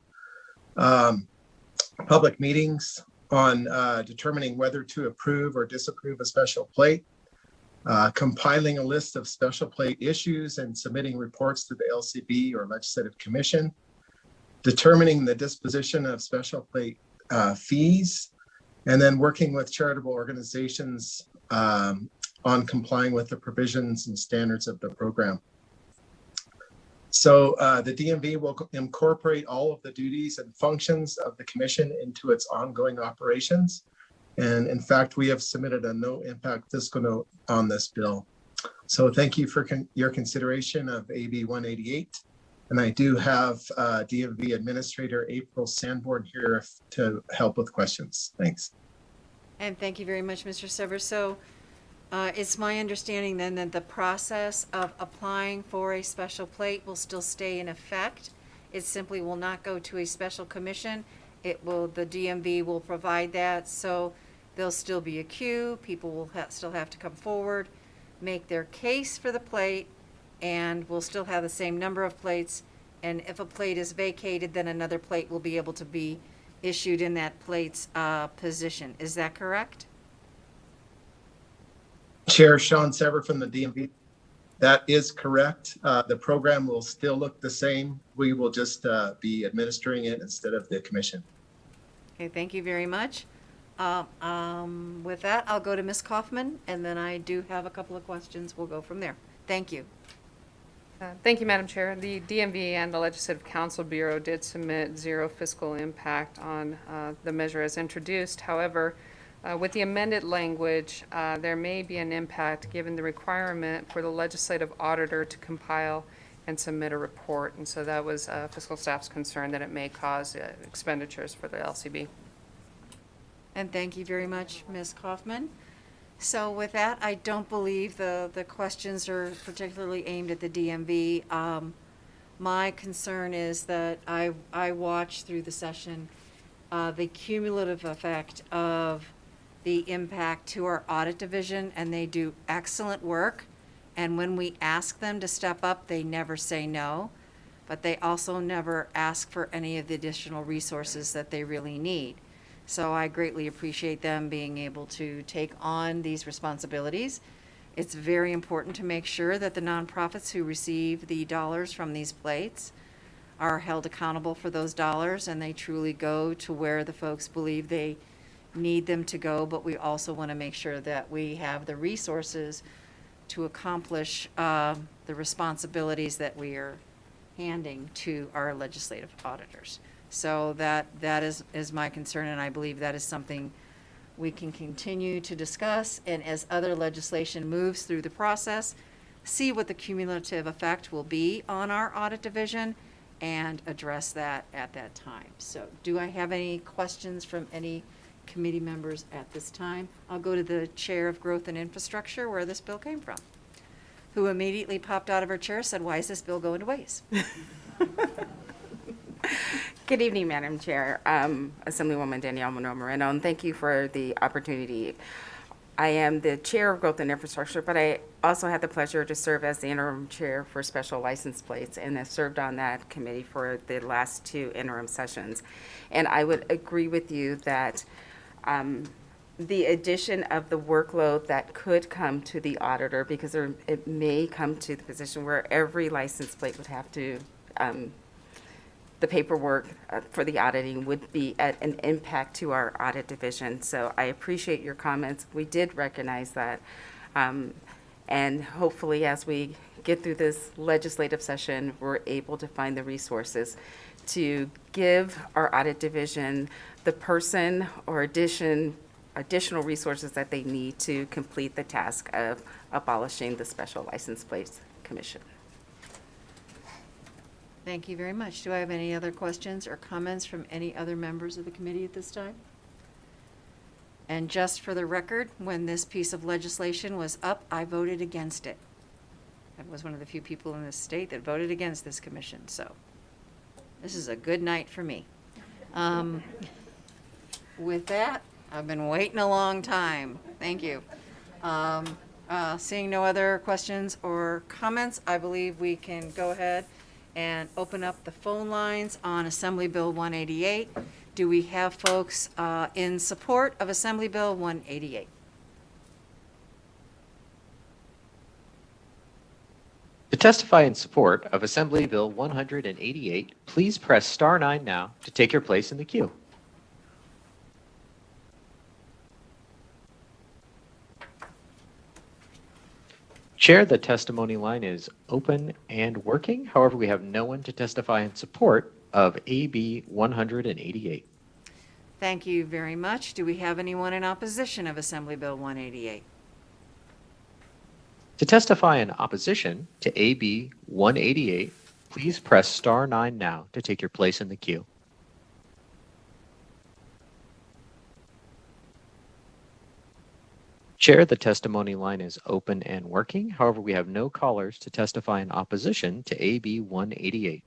public meetings on determining whether to approve or disapprove a special plate, compiling a list of special plate issues and submitting reports to the LCB or Legislative Commission, determining the disposition of special plate fees, and then working with charitable organizations on complying with the provisions and standards of the program. So the DMV will incorporate all of the duties and functions of the Commission into its ongoing operations. And in fact, we have submitted a no impact fiscal note on this bill. So thank you for your consideration of AB 188. And I do have DMV Administrator April Sanborn here to help with questions. Thanks. And thank you very much, Mr. Sever. So it's my understanding then that the process of applying for a special plate will still stay in effect. It simply will not go to a special commission. The DMV will provide that. So there'll still be a queue. People will still have to come forward, make their case for the plate, and we'll still have the same number of plates. And if a plate is vacated, then another plate will be able to be issued in that plate's position. Is that correct? Chair Sean Sever from the DMV. That is correct. The program will still look the same. We will just be administering it instead of the commission. Okay, thank you very much. With that, I'll go to Ms. Kaufman, and then I do have a couple of questions. We'll go from there. Thank you. Thank you, Madam Chair. The DMV and the Legislative Council Bureau did submit zero fiscal impact on the measure as introduced. However, with the amended language, there may be an impact given the requirement for the legislative auditor to compile and submit a report. And so that was fiscal staff's concern that it may cause expenditures for the LCB. And thank you very much, Ms. Kaufman. So with that, I don't believe the questions are particularly aimed at the DMV. My concern is that I watched through the session the cumulative effect of the impact to our audit division, and they do excellent work. And when we ask them to step up, they never say no, but they also never ask for any of the additional resources that they really need. So I greatly appreciate them being able to take on these responsibilities. It's very important to make sure that the nonprofits who receive the dollars from these plates are held accountable for those dollars, and they truly go to where the folks believe they need them to go. But we also want to make sure that we have the resources to accomplish the responsibilities that we are handing to our legislative auditors. So that is my concern, and I believe that is something we can continue to discuss, and as other legislation moves through the process, see what the cumulative effect will be on our audit division and address that at that time. So do I have any questions from any committee members at this time? I'll go to the Chair of Growth and Infrastructure, where this bill came from, who immediately popped out of her chair and said, "Why is this bill going to waste?" Good evening, Madam Chair, Assemblywoman Danielle Monroe-Moreno, and thank you for the opportunity. I am the Chair of Growth and Infrastructure, but I also had the pleasure to serve as the interim chair for special license plates, and have served on that committee for the last 2 interim sessions. And I would agree with you that the addition of the workload that could come to the auditor, because it may come to the position where every license plate would have to the paperwork for the auditing would be at an impact to our audit division. So I appreciate your comments. We did recognize that. And hopefully, as we get through this legislative session, we're able to find the resources to give our audit division the person or additional resources that they need to complete the task of abolishing the Special License Plates Commission. Thank you very much. Do I have any other questions or comments from any other members of the committee at this time? And just for the record, when this piece of legislation was up, I voted against it. I was one of the few people in this state that voted against this commission, so this is a good night for me. With that, I've been waiting a long time. Thank you. Seeing no other questions or comments, I believe we can go ahead and open up the phone lines on Assembly Bill 188. Do we have folks in support of Assembly Bill 188? To testify in support of Assembly Bill 188, please press star 9 now to take your place in the queue. Chair, the testimony line is open and working. However, we have no one to testify in support of AB 188. Thank you very much. Do we have anyone in opposition of Assembly Bill 188? To testify in opposition to AB 188, please press star 9 now to take your place in the queue. Chair, the testimony line is open and working. However, we have no callers to testify in opposition to AB 188.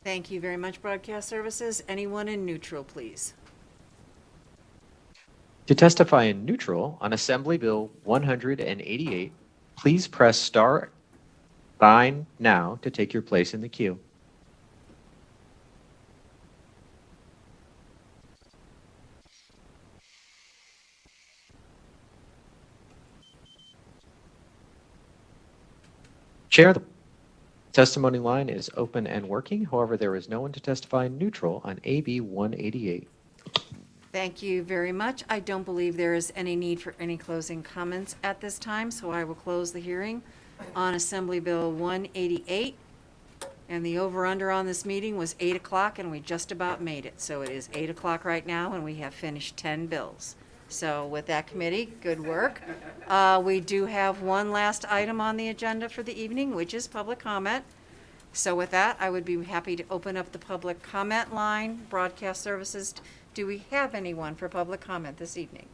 Thank you very much, Broadcast Services. Anyone in neutral, please? To testify in neutral on Assembly Bill 188, please press star 9 now to take your place in the queue. Chair, the testimony line is open and working. However, there is no one to testify neutral on AB 188. Thank you very much. I don't believe there is any need for any closing comments at this time, so I will close the hearing on Assembly Bill 188. And the over-under on this meeting was 8 o'clock, and we just about made it. So it is 8 o'clock right now, and we have finished 10 bills. So with that, committee, good work. We do have one last item on the agenda for the evening, which is public comment. So with that, I would be happy to open up the public comment line. Broadcast Services, do we have anyone for public comment this evening?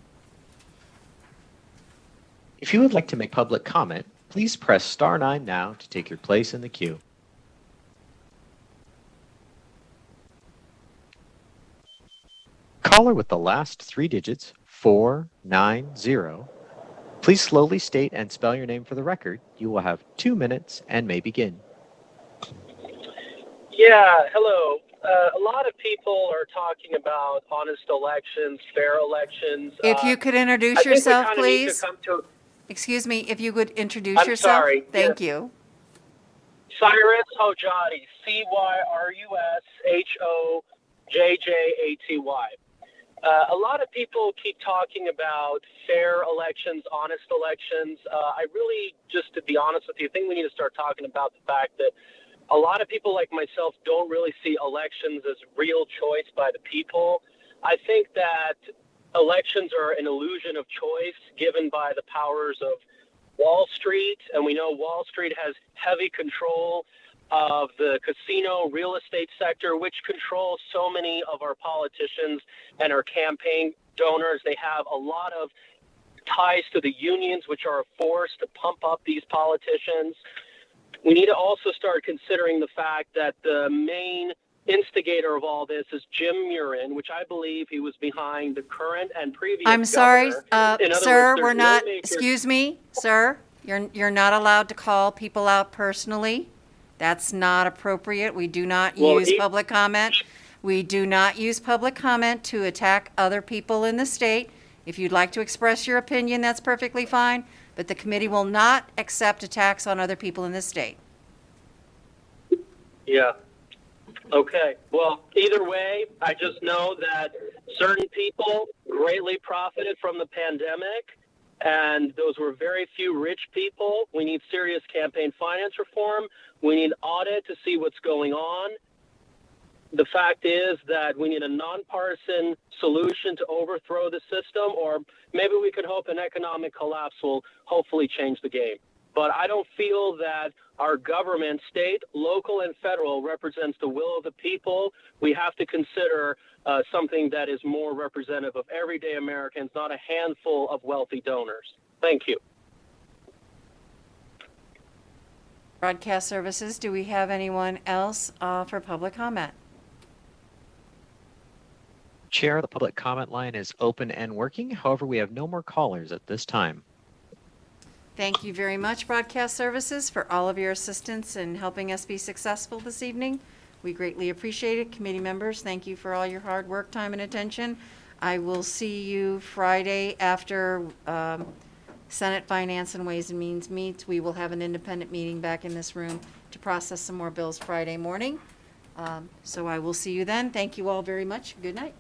If you would like to make public comment, please press star 9 now to take your place in the queue. Caller with the last 3 digits, 490. Please slowly state and spell your name for the record. You will have 2 minutes and may begin. Yeah, hello. A lot of people are talking about honest elections, fair elections. If you could introduce yourself, please. Excuse me, if you could introduce I'm yourself. sorry, Thank yes. you. Cyrus Hojati, CYRUSHOJJATY. A lot of people keep talking about fair elections, honest elections. I really, just to be honest with you, think we need to start talking about the fact that a lot of people like myself don't really see elections as real choice by the people. I think that elections are an illusion of choice given by the powers of Wall Street, and we know Wall Street has heavy control of the casino real estate sector, which controls so many of our politicians and our campaign donors. They have a lot of ties to the unions, which are a force to pump up these politicians. We need to also start considering the fact that the main instigator of all this is Jim Murin, which I believe he was behind the current and previous I'm sorry, governor. sir, we're not, excuse me, sir, you're not allowed to call people out personally. That's not appropriate. We do not use public comment. We do not use public comment to attack other people in the state. If you'd like to express your opinion, that's perfectly fine, but the committee will not accept attacks on other people in the state. Yeah. Okay. Well, either way, I just know that certain people greatly profited from the pandemic, And those were very few rich people. We need serious campaign finance reform. We need audit to see what's going on. The fact is that we need a nonpartisan solution to overthrow the system, or maybe we could hope an economic collapse will hopefully change the game. But I don't feel that our government, state, local, and federal, represents the will of the people. We have to consider something that is more representative of everyday Americans, not a handful of wealthy donors. Thank you. Broadcast Services, do we have anyone else for public comment? Chair, the public comment line is open and working. However, we have no more callers at this time. Thank you very much, Broadcast Services, for all of your assistance in helping us be successful this evening. We greatly appreciate it. Committee members, thank you for all your hard work, time, and attention. I will see you Friday after Senate Finance and Ways and Means meets. We will have an independent meeting back in this room to process some more bills Friday morning. So I will see you then. Thank you all very much. Good night.